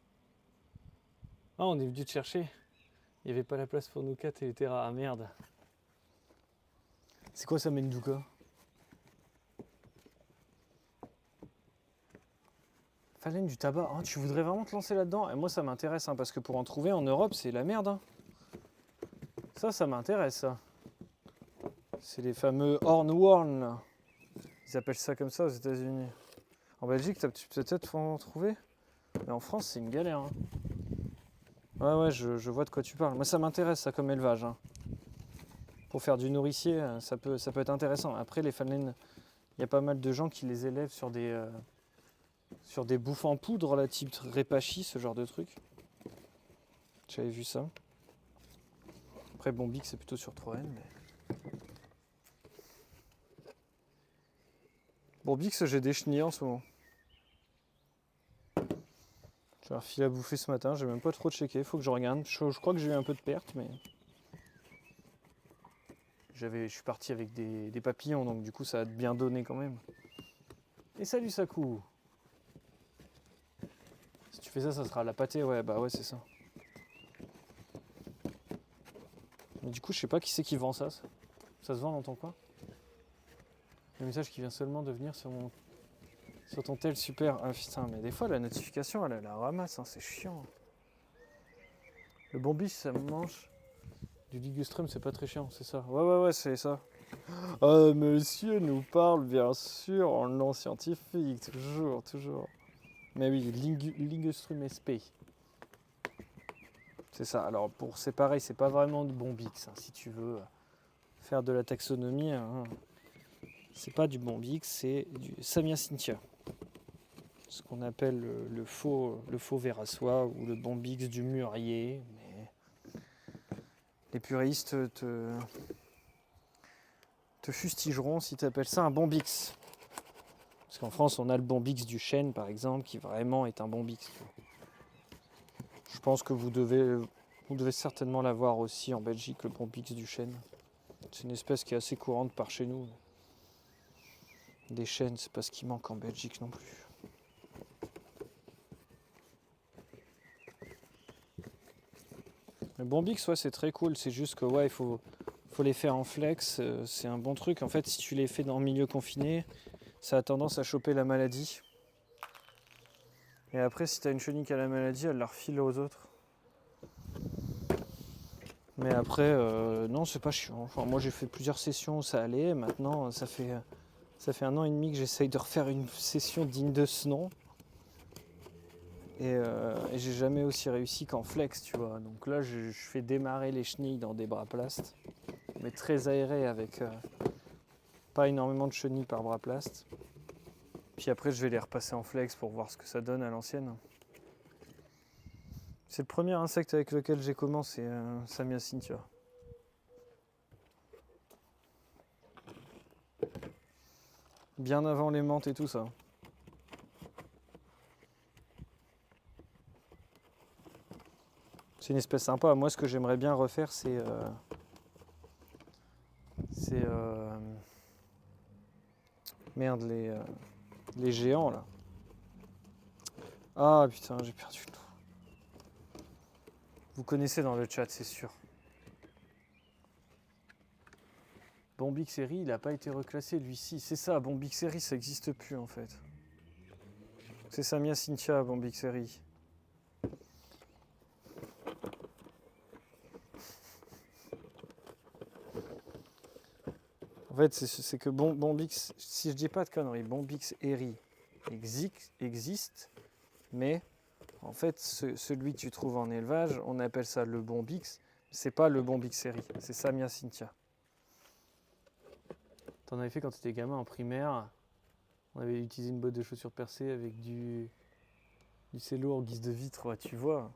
Ah on est venu te chercher. Il n'y avait pas la place pour nous 4 et les terras. Ah merde. C'est quoi ça Menduka? Phalène du tabac. Oh, tu voudrais vraiment te lancer là-dedans? Et moi ça m'intéresse hein, parce que pour en trouver en Europe c'est la merde. Hein. Ça m'intéresse ça. C'est les fameux hornworm là. Ils appellent ça comme ça aux États-Unis. En Belgique tu peux peut-être en trouver. Mais en France c'est une galère. Hein. Ouais, je vois de quoi tu parles. Moi, ça m'intéresse, ça, comme élevage. Hein. Pour faire du nourricier, ça peut être intéressant. Après, les phalènes, il y a pas mal de gens qui les élèvent sur des bouffes en poudre, là, type Répachi, ce genre de truc. J'avais vu ça. Après, Bombix, c'est plutôt sur 3N. Mais... Bombix, j'ai des chenilles en ce moment. J'ai un fil à bouffer ce matin, j'ai même pas trop checké, il faut que je regarde. Je crois que j'ai eu un peu de perte, mais... Je suis parti avec des papillons, donc du coup ça a bien donné quand même. Et salut Sakou! Si tu fais ça, ça sera la pâtée, ouais, bah ouais, c'est ça. Mais du coup, je sais pas qui c'est qui vend ça. Ça se vend dans ton coin? Le message qui vient seulement de venir sur ton tel, super. Ah putain, mais des fois la notification elle la ramasse, hein, c'est chiant. Le Bombis ça me mange. Du ligustrum c'est pas très chiant, c'est ça. Ouais, c'est ça. Ah, monsieur nous parle bien sûr en nom scientifique, toujours. Mais oui, ligustrum sp. C'est ça. Alors c'est pareil, c'est pas vraiment du Bombix. Hein, si tu veux faire de la taxonomie, hein, c'est pas du Bombix, c'est du Samia-Cynthia. Ce qu'on appelle le faux Verassois ou le Bombix du mûrier. Mais les puristes te fustigeront si tu appelles ça un Bombix. Parce qu'en France, on a le Bombix du chêne, par exemple, qui vraiment est un Bombix. Je pense que vous devez certainement l'avoir aussi en Belgique, le Bombix du chêne. C'est une espèce qui est assez courante par chez nous. Des chênes, c'est pas ce qui manque en Belgique non plus. Le Bombix, ouais, c'est très cool. C'est juste que ouais, il faut les faire en flex. C'est un bon truc. En fait, si tu les fais dans le milieu confiné, ça a tendance à choper la maladie. Et après, si tu as une chenille qui a la maladie, elle la refile aux autres. Mais après, non, c'est pas chiant. Enfin, moi, j'ai fait plusieurs sessions, ça allait. Maintenant, ça fait 1 an et demi que j'essaye de refaire une session digne de ce nom. Et j'ai jamais aussi réussi qu'en flex, tu vois. Donc là, je fais démarrer les chenilles dans des bras plastes, mais très aérés avec pas énormément de chenilles par bras plast. Puis après, je vais les repasser en flex pour voir ce que ça donne à l'ancienne. C'est le premier insecte avec lequel j'ai commencé, Samia-Cynthia. Bien avant les menthes et tout ça. C'est une espèce sympa. Moi, ce que j'aimerais bien refaire, c'est merde, les géants, là. Ah, putain, j'ai perdu le nom. Vous connaissez dans le chat, c'est sûr. Bombixeri, il n'a pas été reclassé, lui-ci. C'est ça, Bombixeri, ça n'existe plus, en fait. C'est Samia-Cynthia, Bombixeri. En fait, c'est que Bombix, si je dis pas de conneries, Bombixeri existe, mais en fait, celui que tu trouves en élevage, on appelle ça le Bombix. C'est pas le Bombixeri, c'est Samia-Cynthia. T'en avais fait quand tu étais gamin en primaire. On avait utilisé une boîte de chaussures percée avec du cello en guise de vitre, ouais, tu vois.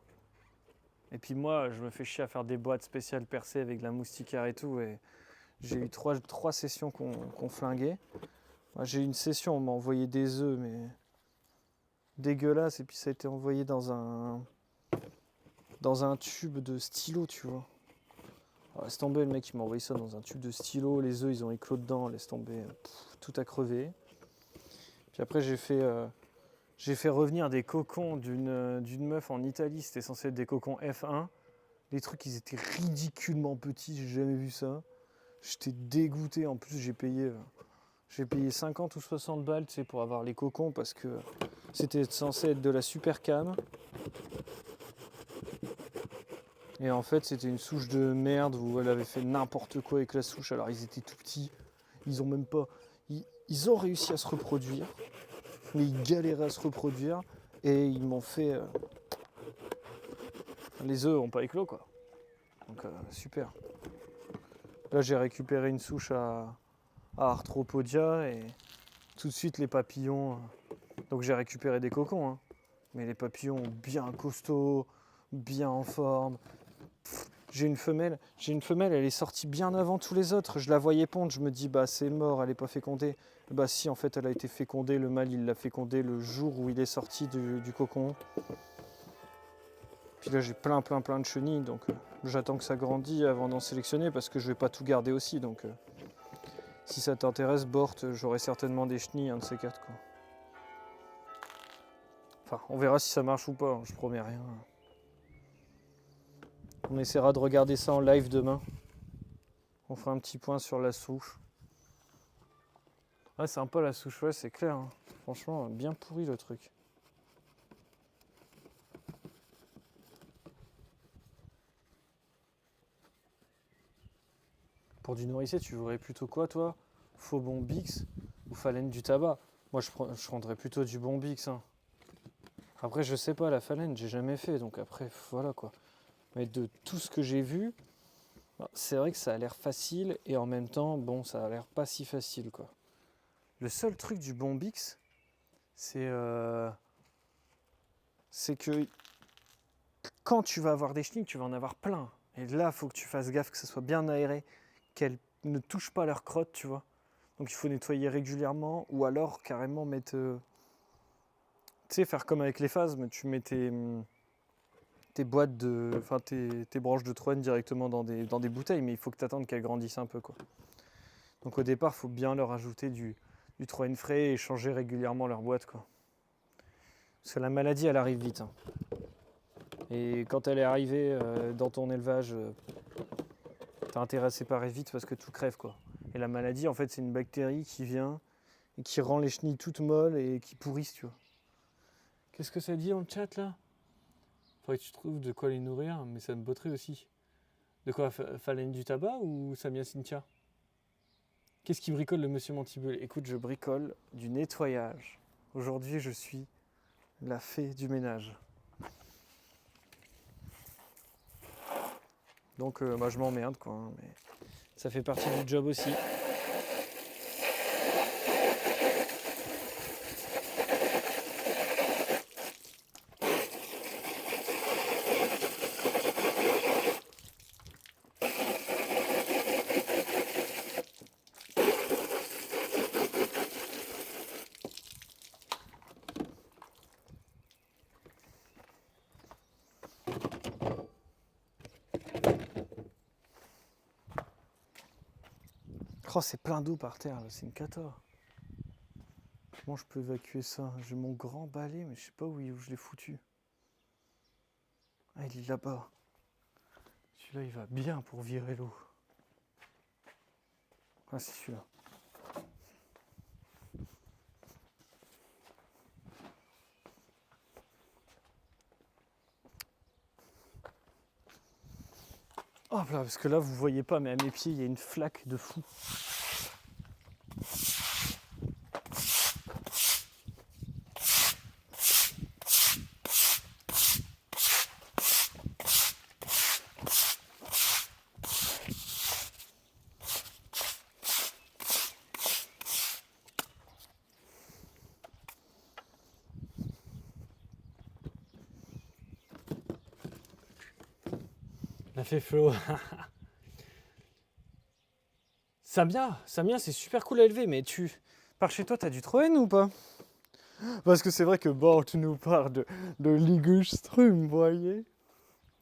Et puis moi, je me fais chier à faire des boîtes spéciales percées avec de la moustiquaire et tout. Et j'ai eu trois sessions qu'on flinguait. Moi, j'ai eu une session, on m'a envoyé des œufs, mais dégueulasse. Et puis ça a été envoyé dans un tube de stylo, tu vois. Alors, laisse tomber, le mec il m'a envoyé ça dans un tube de stylo. Les œufs, ils ont éclos dedans. Laisse tomber, tout a crevé. Puis après, j'ai fait revenir des cocons d'une meuf en Italie. C'était censé être des cocons F1. Les trucs, ils étaient ridiculement petits. J'ai jamais vu ça. J'étais dégoûté. En plus, j'ai payé 50 ou 60 balles, tu sais, pour avoir les cocons parce que c'était censé être de la super cam. Et en fait, c'était une souche de merde où elle avait fait n'importe quoi avec la souche. Alors, ils étaient tout petits. Ils ont même pas. Ils ont réussi à se reproduire, mais ils galéraient à se reproduire. Et ils m'ont fait. Les œufs n'ont pas éclos, quoi. Donc, super. Là, j'ai récupéré une souche à Arthropodia et tout de suite, les papillons. Donc, j'ai récupéré des cocons, hein. Mais les papillons bien costauds, bien en forme. J'ai une femelle, elle est sortie bien avant tous les autres. Je la voyais pondre, je me dis bah c'est mort, elle n'est pas fécondée. Bah si, en fait elle a été fécondée, le mâle il l'a fécondée le jour où il est sorti du cocon. Puis là j'ai plein de chenilles, donc j'attends que ça grandisse avant d'en sélectionner parce que je vais pas tout garder aussi. Donc si ça t'intéresse, Bort, j'aurai certainement des chenilles, un de ces quatre, quoi. Enfin, on verra si ça marche ou pas, hein, je promets rien. On essaiera de regarder ça en live demain. On fera un petit point sur la souche. Ouais, c'est sympa la souche, ouais, c'est clair, hein. Franchement, bien pourri le truc. Pour du nourricier, tu voudrais plutôt quoi, toi? Faux-bon Bix ou phalène du tabac? Moi, je prendrais plutôt du bon Bix, hein. Après, je sais pas, la phalène, j'ai jamais fait, donc après, voilà quoi. Mais de tout ce que j'ai vu, c'est vrai que ça a l'air facile et en même temps, bon, ça a l'air pas si facile, quoi. Le seul truc du bon Bix, c'est que quand tu vas avoir des chenilles, tu vas en avoir plein. Et là, il faut que tu fasses gaffe que ça soit bien aéré, qu'elles ne touchent pas leur crotte, tu vois. Donc il faut nettoyer régulièrement ou alors carrément mettre... tu sais, faire comme avec les phasmes, tu mets tes boîtes de... Enfin, tes branches de troène directement dans des bouteilles, mais il faut que tu attendes qu'elles grandissent un peu, quoi. Donc au départ, il faut bien leur ajouter du troène frais et changer régulièrement leur boîte, quoi. Parce que la maladie, elle arrive vite, hein. Et quand elle est arrivée dans ton élevage, t'as intérêt à séparer vite parce que tout crève, quoi. Et la maladie, en fait, c'est une bactérie qui vient et qui rend les chenilles toutes molles et qui pourrissent, tu vois. Qu'est-ce que ça dit dans le chat, là? Faudrait que tu trouves de quoi les nourrir, mais ça me botterait aussi. De quoi, Phalène du tabac ou Samia Cynthia? Qu'est-ce qui bricole le monsieur Mantibule? Écoute, je bricole du nettoyage. Aujourd'hui, je suis la fée du ménage. Donc, bah, je m'emmerde, quoi, hein, mais ça fait partie du job aussi. Oh, c'est plein d'eau par terre, là, c'est une cata. Comment je peux évacuer ça? J'ai mon grand balai, mais je sais pas où je l'ai foutu. Ah, il est là-bas. Celui-là, il va bien pour virer l'eau. Ah, c'est celui-là. Hop là, parce que là, vous voyez pas, mais à mes pieds, il y a une flaque de fou. On a fait Flo. Samia, c'est super cool à élever, mais par chez toi, t'as du Troen ou pas? Parce que c'est vrai que bon, tu nous parles de Ligustrum, vous voyez.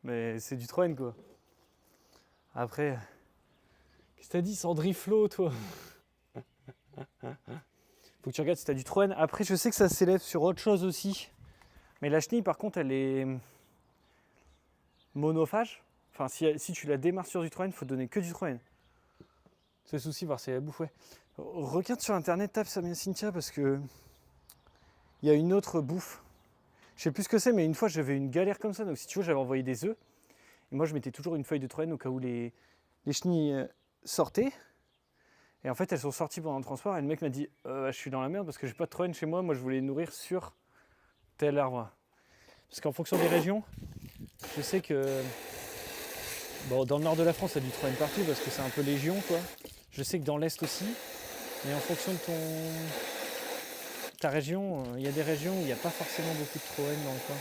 Mais c'est du Troen quoi. Après, qu'est-ce que t'as dit, Sandriflo, toi? Faut que tu regardes si t'as du Troen. Après, je sais que ça s'élève sur autre chose aussi. Mais la chenille, par contre, elle est monophage. Enfin, si tu la démarres sur du Troen, faut donner que du Troen. C'est le souci, voir si elle bouffe, ouais. Regarde sur internet, tape Samia Cynthia parce que il y a une autre bouffe. Je sais plus ce que c'est, mais une fois j'avais une galère comme ça. Donc si tu veux, j'avais envoyé des œufs. Et moi, je mettais toujours une feuille de Troen au cas où les chenilles sortaient. Et en fait, elles sont sorties pendant le transport. Et le mec m'a dit je suis dans la merde parce que j'ai pas de Troen chez moi. Moi, je voulais les nourrir sur tel arbre. Parce qu'en fonction des régions, je sais que bon, dans le nord de la France, il y a du Troen partout parce que c'est un peu légion, quoi. Je sais que dans l'est aussi. Mais en fonction de ta région, il y a des régions où il n'y a pas forcément beaucoup de Troen dans le coin.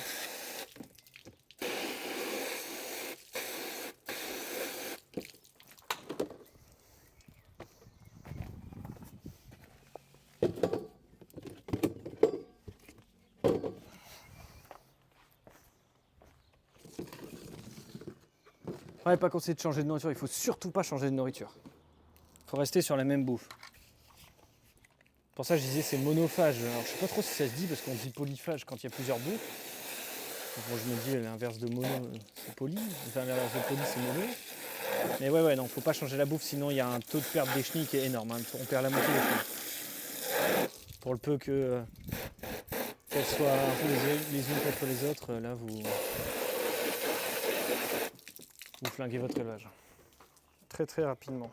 Ouais, pas conseillé de changer de nourriture, il faut surtout pas changer de nourriture. Il faut rester sur la même bouffe. Pour ça, je disais c'est monophage. Alors, je sais pas trop si ça se dit parce qu'on dit polyphage quand il y a plusieurs bouffes. Donc, moi, je me dis l'inverse de mono, c'est poly. Enfin, l'inverse de poly, c'est mono. Mais ouais, non, faut pas changer la bouffe, sinon il y a un taux de perte des chenilles qui est énorme. Hein. On perd la moitié des chenilles. Pour le peu qu'elles soient un peu les unes contre les autres, là, vous flinguez votre élevage. Très très rapidement.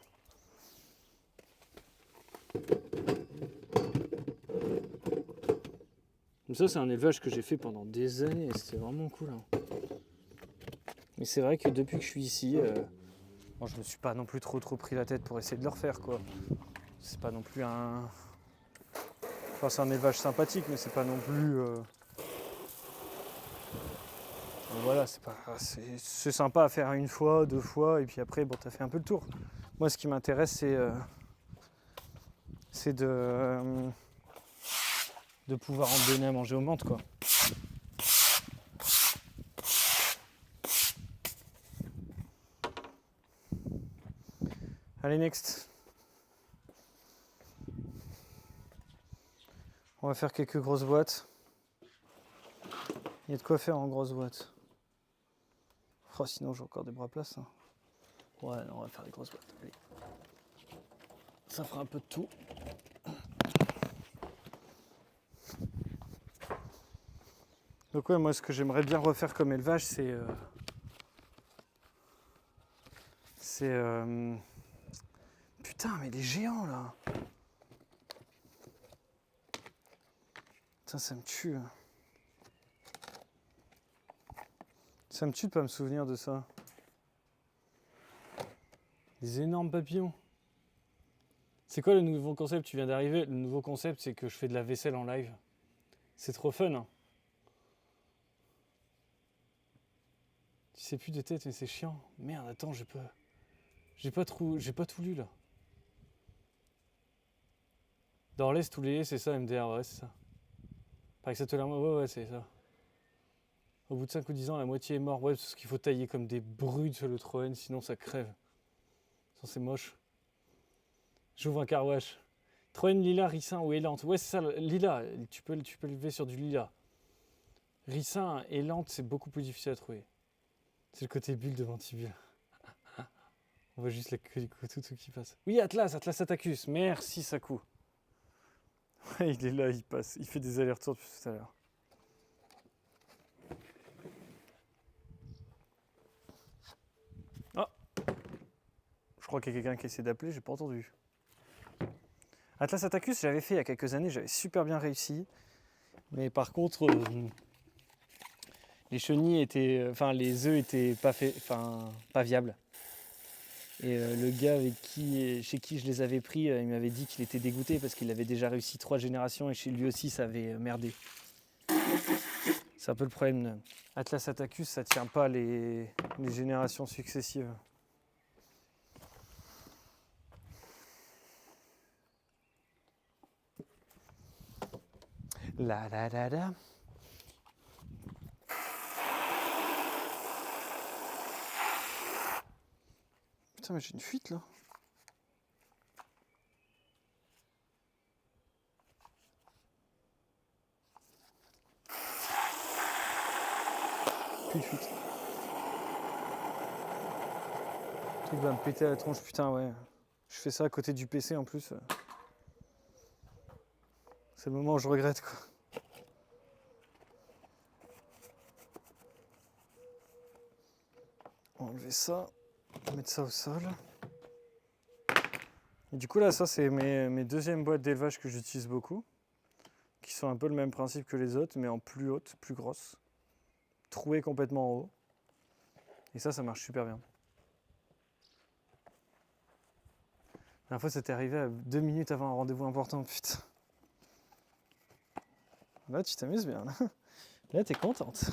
Ça, c'est un élevage que j'ai fait pendant des années et c'était vraiment cool. Hein. Mais c'est vrai que depuis que je suis ici, bon, je me suis pas non plus trop pris la tête pour essayer de le refaire, quoi. C'est pas non plus un... Enfin, c'est un élevage sympathique, mais c'est pas non plus... Voilà, c'est sympa à faire une fois, 2 fois, et puis après, bon, t'as fait un peu le tour. Moi, ce qui m'intéresse, c'est de pouvoir en donner à manger aux menthes, quoi. Allez, next. On va faire quelques grosses boîtes. Il y a de quoi faire en grosse boîte. Oh, sinon, j'ai encore des bras places. Hein. Ouais, non, on va faire des grosses boîtes. Allez. Ça fera un peu de tout. Donc ouais, moi, ce que j'aimerais bien refaire comme élevage, c'est putain, mais les géants, là. Putain, ça me tue. Ça me tue de pas me souvenir de ça. Des énormes papillons. C'est quoi le nouveau concept? Tu viens d'arriver. Le nouveau concept, c'est que je fais de la vaisselle en live. C'est trop fun. Hein. Tu sais plus de tête, mais c'est chiant. Merde, attends, j'ai pas tout lu là. Dans l'Est, tous les c'est ça, MDR, ouais, c'est ça. Par exemple, ouais, c'est ça. Au bout de 5 ou 10 ans, la moitié est morte. Ouais, parce qu'il faut tailler comme des brutes sur le Troen, sinon ça crève. Sinon, c'est moche. J'ouvre un carwash. Troen, Lila, Ricin ou Élante. Ouais, c'est ça, Lila. Tu peux lever sur du Lila. Ricin, Élante, c'est beaucoup plus difficile à trouver. C'est le côté bulle de Ventibule. On voit juste la queue du tout qui passe. Oui, Atlas Atacus. Merci, Sakou. Il est là, il passe. Il fait des allers-retours depuis tout à l'heure. Ah, je crois qu'il y a quelqu'un qui essaie d'appeler, j'ai pas entendu. Atlas Atacus, j'avais fait il y a quelques années, j'avais super bien réussi. Mais par contre, les chenilles étaient, enfin les œufs étaient pas viables. Et le gars chez qui je les avais pris, il m'avait dit qu'il était dégoûté parce qu'il avait déjà réussi 3 générations et chez lui aussi ça avait merdé. C'est un peu le problème de Atlas Attacus, ça tient pas les générations successives. La la la la. Putain, mais j'ai une fuite là. Plus de fuite. Le truc va me péter à la tronche, putain, ouais. Je fais ça à côté du PC en plus. C'est le moment où je regrette, quoi. On va enlever ça, mettre ça au sol. Et du coup là, ça c'est mes deuxièmes boîtes d'élevage que j'utilise beaucoup, qui sont un peu le même principe que les autres, mais en plus haute, plus grosse, trouées complètement en haut. Et ça marche super bien. La dernière fois, c'était arrivé à 2 minutes avant un rendez-vous important, putain. Là, tu t'amuses bien, là. Là, t'es contente.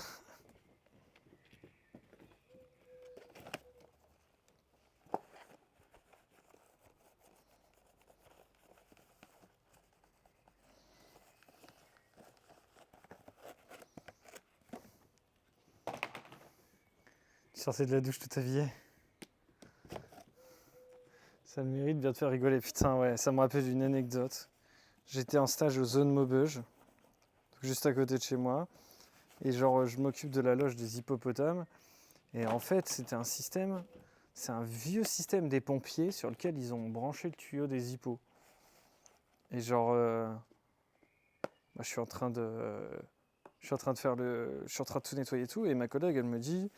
Tu sortais de la douche tout habillé. Ça le mérite bien de faire rigoler. Putain, ouais, ça me rappelle une anecdote. J'étais en stage aux zones Maubeuge, juste à côté de chez moi. Et genre, je m'occupe de la loge des hippopotames. Et en fait, c'était un système, c'est un vieux système des pompiers sur lequel ils ont branché le tuyau des hippos. Et genre, je suis en train de tout nettoyer et tout. Et ma collègue, elle me dit,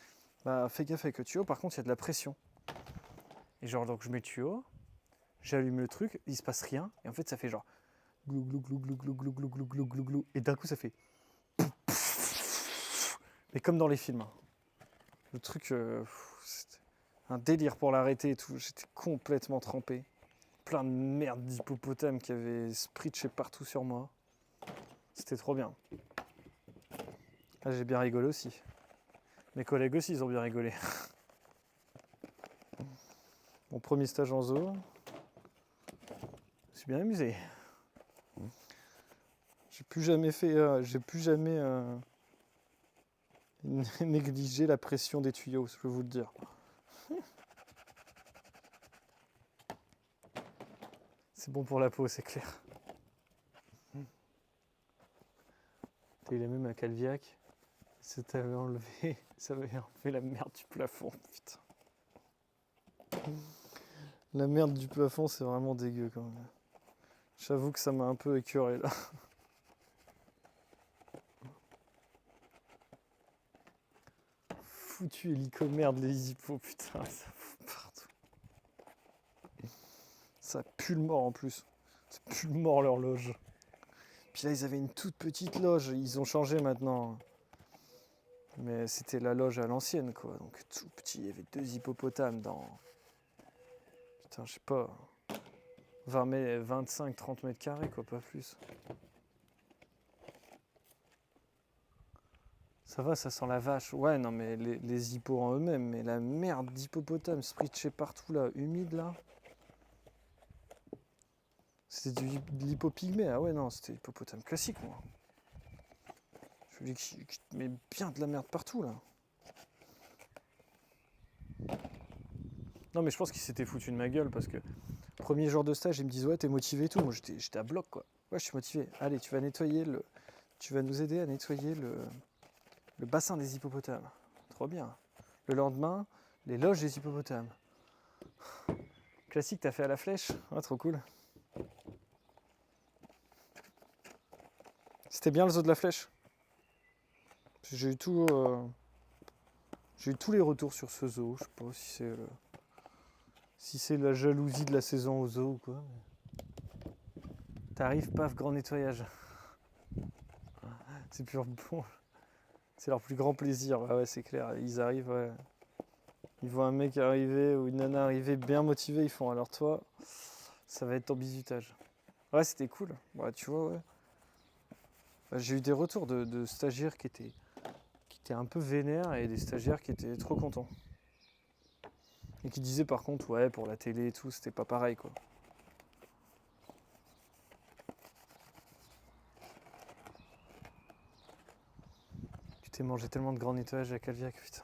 bah, fais gaffe avec le tuyau, par contre, il y a de la pression. Et genre, donc je mets le tuyau, j'allume le truc, il se passe rien. Et en fait, ça fait genre, glou glou glou glou glou glou glou glou glou glou glou. Et d'un coup, ça fait, mais comme dans les films. Le truc, c'était un délire pour l'arrêter et tout. J'étais complètement trempé. Plein de merde d'hippopotames qui avaient spritché partout sur moi. C'était trop bien. Là, j'ai bien rigolé aussi. Mes collègues aussi, ils ont bien rigolé. Mon premier stage en zoo, je suis bien amusé. J'ai plus jamais négligé la pression des tuyaux, je peux vous le dire. C'est bon pour la peau, c'est clair. Il a même un Calviac. Ça t'avait enlevé, ça avait enlevé la merde du plafond, putain. La merde du plafond, c'est vraiment dégueu quand même. J'avoue que ça m'a un peu écœuré là. Foutu hélico-merde les hippos, putain, ça fout partout. Ça pue le mort en plus. Ça pue le mort leur loge. Puis là, ils avaient une toute petite loge, ils ont changé maintenant. Mais c'était la loge à l'ancienne, quoi. Donc tout petit, il y avait 2 hippopotames dans. Putain, je sais pas. 25-30 mètres carrés, quoi, pas plus. Ça va, ça sent la vache. Ouais, non, mais les hippos en eux-mêmes, mais la merde d'hippopotame spritché partout, là, humide, là. C'était de l'hippopygmée. Ah ouais, non, c'était hippopotame classique, moi. Celui qui te met bien de la merde partout, là. Non, mais je pense qu'il s'était foutu de ma gueule, parce que premier jour de stage, ils me disent ouais, t'es motivé et tout. Moi, j'étais à bloc, quoi. Ouais, je suis motivé. Allez, tu vas nous aider à nettoyer le bassin des hippopotames. Trop bien. Le lendemain, les loges des hippopotames. Classique, t'as fait à la flèche. Ah, trop cool. C'était bien le zoo de la flèche. J'ai eu tous les retours sur ce zoo. Je sais pas si c'est la jalousie de la saison au zoo ou quoi. T'arrives, paf, grand nettoyage. C'est pur bon. C'est leur plus grand plaisir. Ouais, c'est clair. Ils arrivent, ouais. Ils voient un mec arriver ou une nana arriver bien motivée. Ils font alors toi, ça va être ton bisutage. Ouais, c'était cool. Ouais, tu vois, ouais. J'ai eu des retours de stagiaires qui étaient étaient un peu vénères et des stagiaires qui étaient trop contents. Et qui disaient par contre, ouais, pour la télé et tout, c'était pas pareil, quoi. Tu t'es mangé tellement de grands nettoyages à Calviac, putain.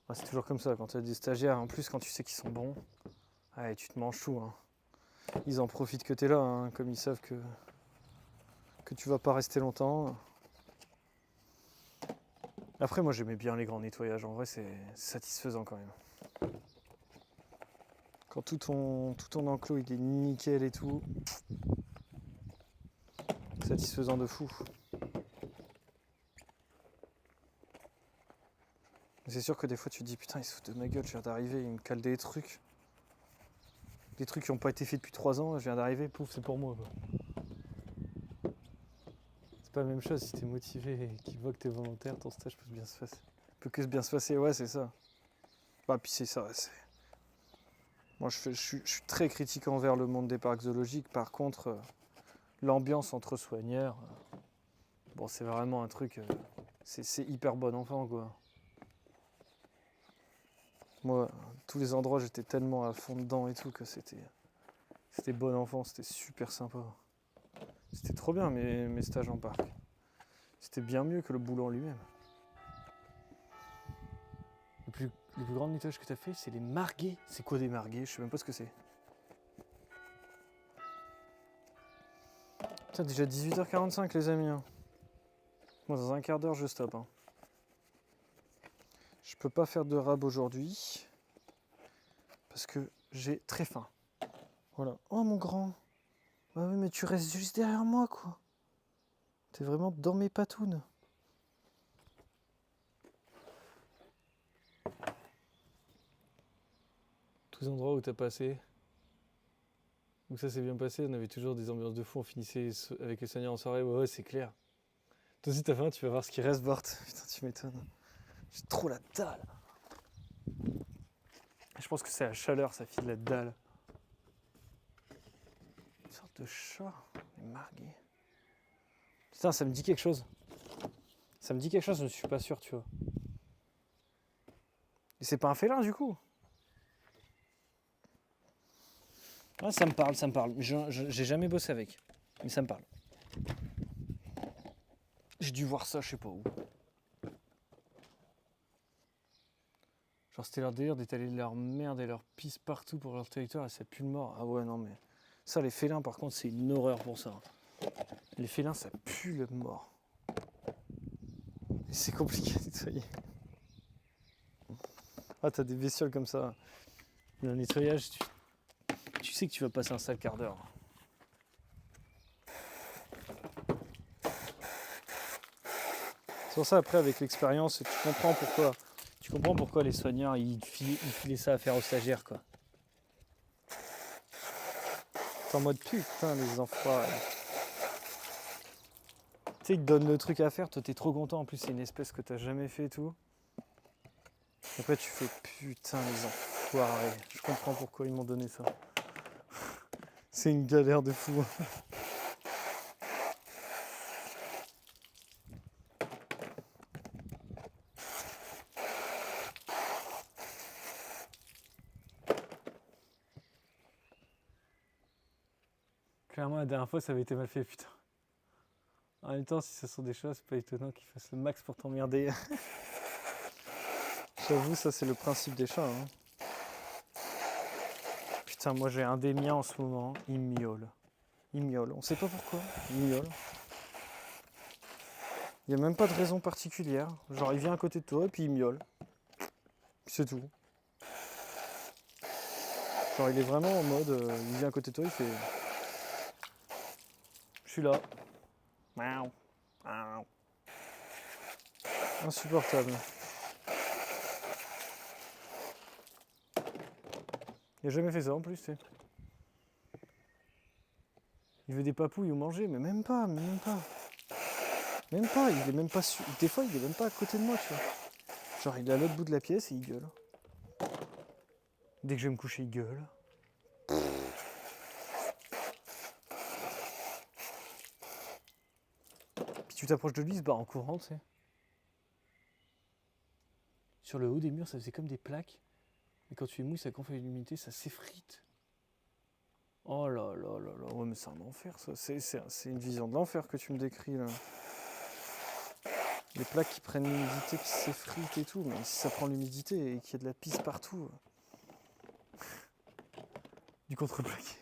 Ouais, c'est toujours comme ça, quand tu as des stagiaires, en plus quand tu sais qu'ils sont bons, ouais, tu te manges tout, hein. Ils en profitent que t'es là, hein, comme ils savent que tu vas pas rester longtemps. Après, moi j'aimais bien les grands nettoyages, en vrai c'est satisfaisant quand même. Quand tout ton enclos il est nickel et tout, satisfaisant de fou. C'est sûr que des fois tu te dis putain ils se foutent de ma gueule, je viens d'arriver, ils me calent des trucs. Des trucs qui n'ont pas été faits depuis 3 ans, je viens d'arriver, pouf, c'est pour moi, quoi. C'est pas la même chose si t'es motivé et qu'ils voient que t'es volontaire, ton stage peut bien se passer. Peut que bien se passer, ouais c'est ça. Bah puis c'est ça, c'est... Moi je suis très critique envers le monde des parcs zoologiques, par contre l'ambiance entre soigneurs, bon c'est vraiment un truc, c'est hyper bon enfant quoi. Moi, tous les endroits j'étais tellement à fond dedans et tout que c'était bon enfant, c'était super sympa. C'était trop bien mes stages en parc. C'était bien mieux que le boulot en lui-même. Le plus grand nettoyage que tu as fait, c'est les marguets. C'est quoi des marguets? Je sais même pas ce que c'est. Putain, déjà 18h45 les amis. Hein. Moi, dans un quart d'heure, je stoppe. Hein. Je peux pas faire de rab aujourd'hui. Parce que j'ai très faim. Voilà. Oh mon grand. Bah oui, mais tu restes juste derrière moi, quoi. T'es vraiment dans mes patounes. Tous les endroits où t'as passé, où ça s'est bien passé, on avait toujours des ambiances de fou, on finissait avec les soigneurs en soirée, ouais c'est clair. Toi aussi t'as faim, tu vas voir ce qui reste, Bart. Putain, tu m'étonnes. J'ai trop la dalle. Je pense que c'est la chaleur, ça file la dalle. Une sorte de chat, les marguets. Putain, ça me dit quelque chose. Ça me dit quelque chose, je ne suis pas sûr, tu vois. Et c'est pas un félin du coup? Ah, ça me parle, ça me parle. J'ai jamais bossé avec, mais ça me parle. J'ai dû voir ça, je sais pas où. Genre c'était leur délire d'étaler leur merde et leur pisse partout pour leur territoire et ça pue le mort. Ah ouais non mais... Ça les félins par contre c'est une horreur pour ça. Les félins ça pue le mort. Et c'est compliqué à nettoyer. Ah t'as des bestioles comme ça. Mais un nettoyage, tu sais que tu vas passer un sale quart d'heure. C'est pour ça après avec l'expérience tu comprends pourquoi les soigneurs ils filaient ça à faire aux stagiaires quoi. T'es en mode putain les enfoirés. Tu sais ils te donnent le truc à faire, toi t'es trop content, en plus c'est une espèce que t'as jamais fait et tout. Après tu fais putain les enfoirés, je comprends pourquoi ils m'ont donné ça. C'est une galère de fou. Clairement la dernière fois ça avait été mal fait putain. En même temps si ce sont des choses, c'est pas étonnant qu'ils fassent le max pour t'emmerder. J'avoue ça c'est le principe des chats. Hein. Putain moi j'ai un des miens en ce moment, il miaule. Il miaule, on sait pas pourquoi, il miaule. Il n'y a même pas de raison particulière. Genre il vient à côté de toi et puis il miaule. C'est tout. Genre il est vraiment en mode, il vient à côté de toi, il fait... Je suis là. Miaou. Miaou. Insupportable. Il a jamais fait ça en plus, tu sais. Il veut des papouilles ou manger, mais même pas, même pas. Même pas, il est même pas su... Des fois il est même pas à côté de moi, tu vois. Genre il est à l'autre bout de la pièce et il gueule. Dès que je vais me coucher, il gueule. Puis tu t'approches de lui, il se barre en courant, tu sais. sur le haut des murs, ça faisait comme des plaques. Et quand tu les mouilles, ça gonfle avec l'humidité, ça s'effrite. Oh là là là là, ouais, mais c'est un enfer ça. C'est une vision de l'enfer que tu me décris là. Les plaques qui prennent l'humidité, qui s'effritent et tout. Mais si ça prend l'humidité et qu'il y a de la pisse partout. Du contreplaqué.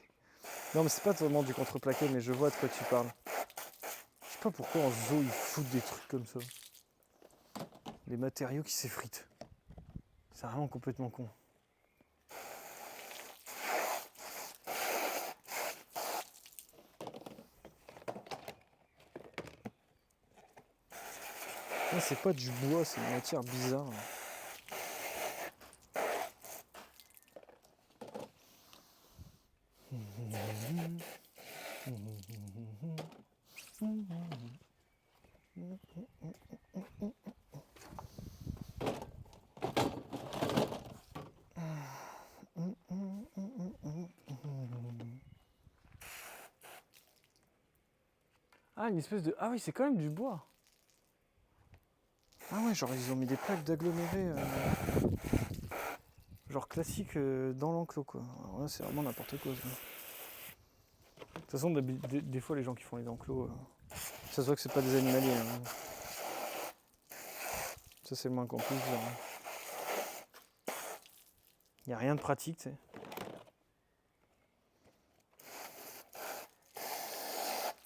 Non, mais c'est pas vraiment du contreplaqué, mais je vois de quoi tu parles. Je sais pas pourquoi en zoo ils foutent des trucs comme ça. Les matériaux qui s'effritent. C'est vraiment complètement con. Là, c'est pas du bois, c'est une matière bizarre. Ah, une espèce de... Ah oui, c'est quand même du bois. Ah ouais, genre ils ont mis des plaques d'agglomérés, genre classique dans l'enclos quoi. Alors là, c'est vraiment n'importe quoi. Ça. De toute façon, des fois, les gens qui font les enclos, ça se voit que c'est pas des animaliers. Hein. Ça, c'est le moins qu'on puisse dire. Il n'y a rien de pratique, tu sais.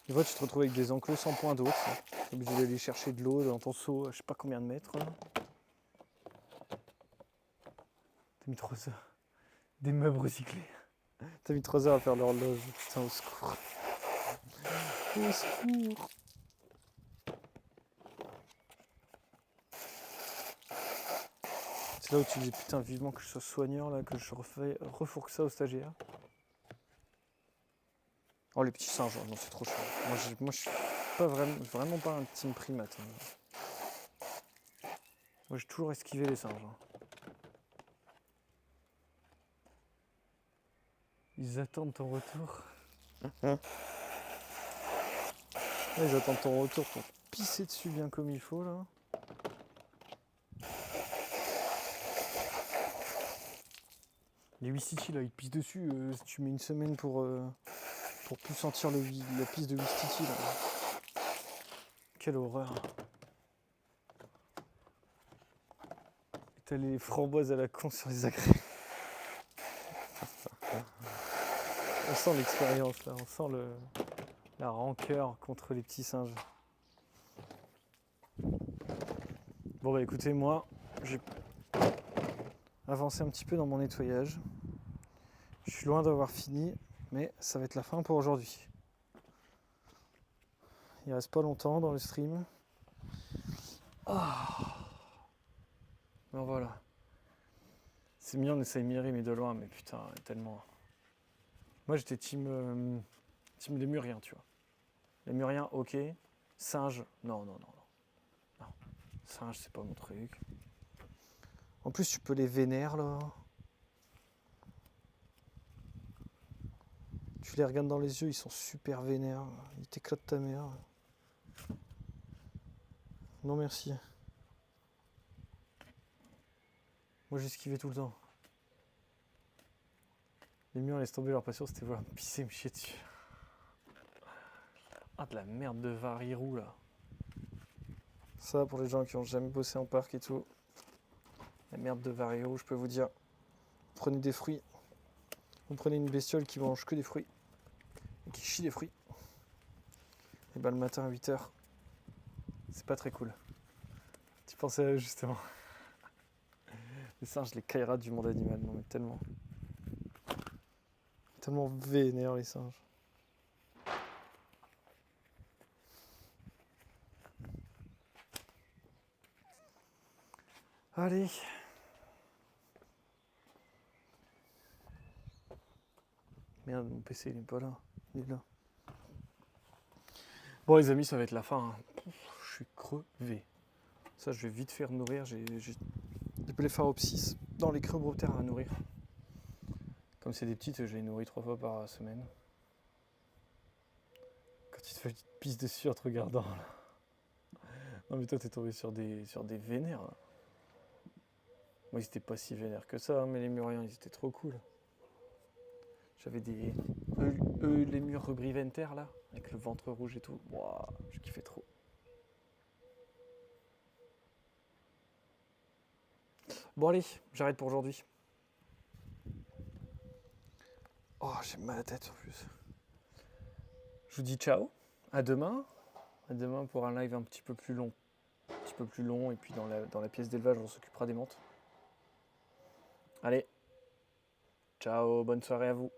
Des fois, tu te retrouves avec des enclos sans point d'eau. Tu es obligé d'aller chercher de l'eau dans ton seau, je sais pas combien de mètres. T'as mis 3 heures. Des meubles recyclés. T'as mis 3 heures à faire l'horloge. Putain, au secours. Au secours. C'est là où tu dis putain, vivement que je sois soigneur, là, que je refourque ça aux stagiaires. Oh, les petits singes, non, c'est trop cher. Moi, je suis pas vraiment pas un team primate. Hein. Moi, j'ai toujours esquivé les singes. Hein. Ils attendent ton retour. Hein? Là, ils attendent ton retour pour pisser dessus bien comme il faut, là. Les Wistiti, là, ils te pissent dessus. Si tu mets une semaine pour plus sentir la pisse de Wistiti, là. Quelle horreur. Et t'as les framboises à la con sur les agrès. On sent l'expérience, là. On sent la rancœur contre les petits singes. Bon, bah écoutez, moi, j'ai avancé un petit peu dans mon nettoyage. Je suis loin d'avoir fini, mais ça va être la fin pour aujourd'hui. Il reste pas longtemps dans le stream. Oh. Ben voilà. C'est mignon de Saïmiri, mais de loin, mais putain, tellement. Moi j'étais team lémurien, tu vois. Lémurien, ok. Singe, non. Singe, c'est pas mon truc. En plus, tu peux les vénérer là. Tu les regardes dans les yeux, ils sont super vénères. Ils t'éclatent ta mère. Non merci. Moi j'ai esquivé tout le temps. Les murs laissent tomber leur passion, c'était voilà, me pisser, me chier dessus. Ah, de la merde de Varirou là. Ça, pour les gens qui ont jamais bossé en parc et tout. La merde de Varirou, je peux vous dire. Prenez des fruits. Vous prenez une bestiole qui mange que des fruits. Et qui chie des fruits. Et ben le matin à 8h, c'est pas très cool. Tu pensais à eux justement. Les singes, les kairas du monde animal, non mais tellement. Tellement vénère les singes. Allez. Merde, mon PC il est pas là. Il est là. Bon les amis, ça va être la fin. Hein. Je suis crevé. Ça, je vais vite faire nourrir. J'ai des blépharopsis dans les creux-bretères à nourrir. Comme c'est des petites, je les nourris 3 fois par semaine. Quand tu te fais une petite pisse dessus en te regardant là. Non mais toi t'es tombé sur des vénères là. Moi, ils étaient pas si vénères que ça, hein, mais les Muriens, ils étaient trop cool. J'avais des. Les murs rubri venter là, avec le ventre rouge et tout. Waouh, je kiffais trop. Bon, allez, j'arrête pour aujourd'hui. Oh, j'ai mal à la tête en plus. Je vous dis ciao, à demain. À demain pour un live un petit peu plus long. Un petit peu plus long, et puis dans la pièce d'élevage, on s'occupera des menthes. Allez, ciao, bonne soirée à vous.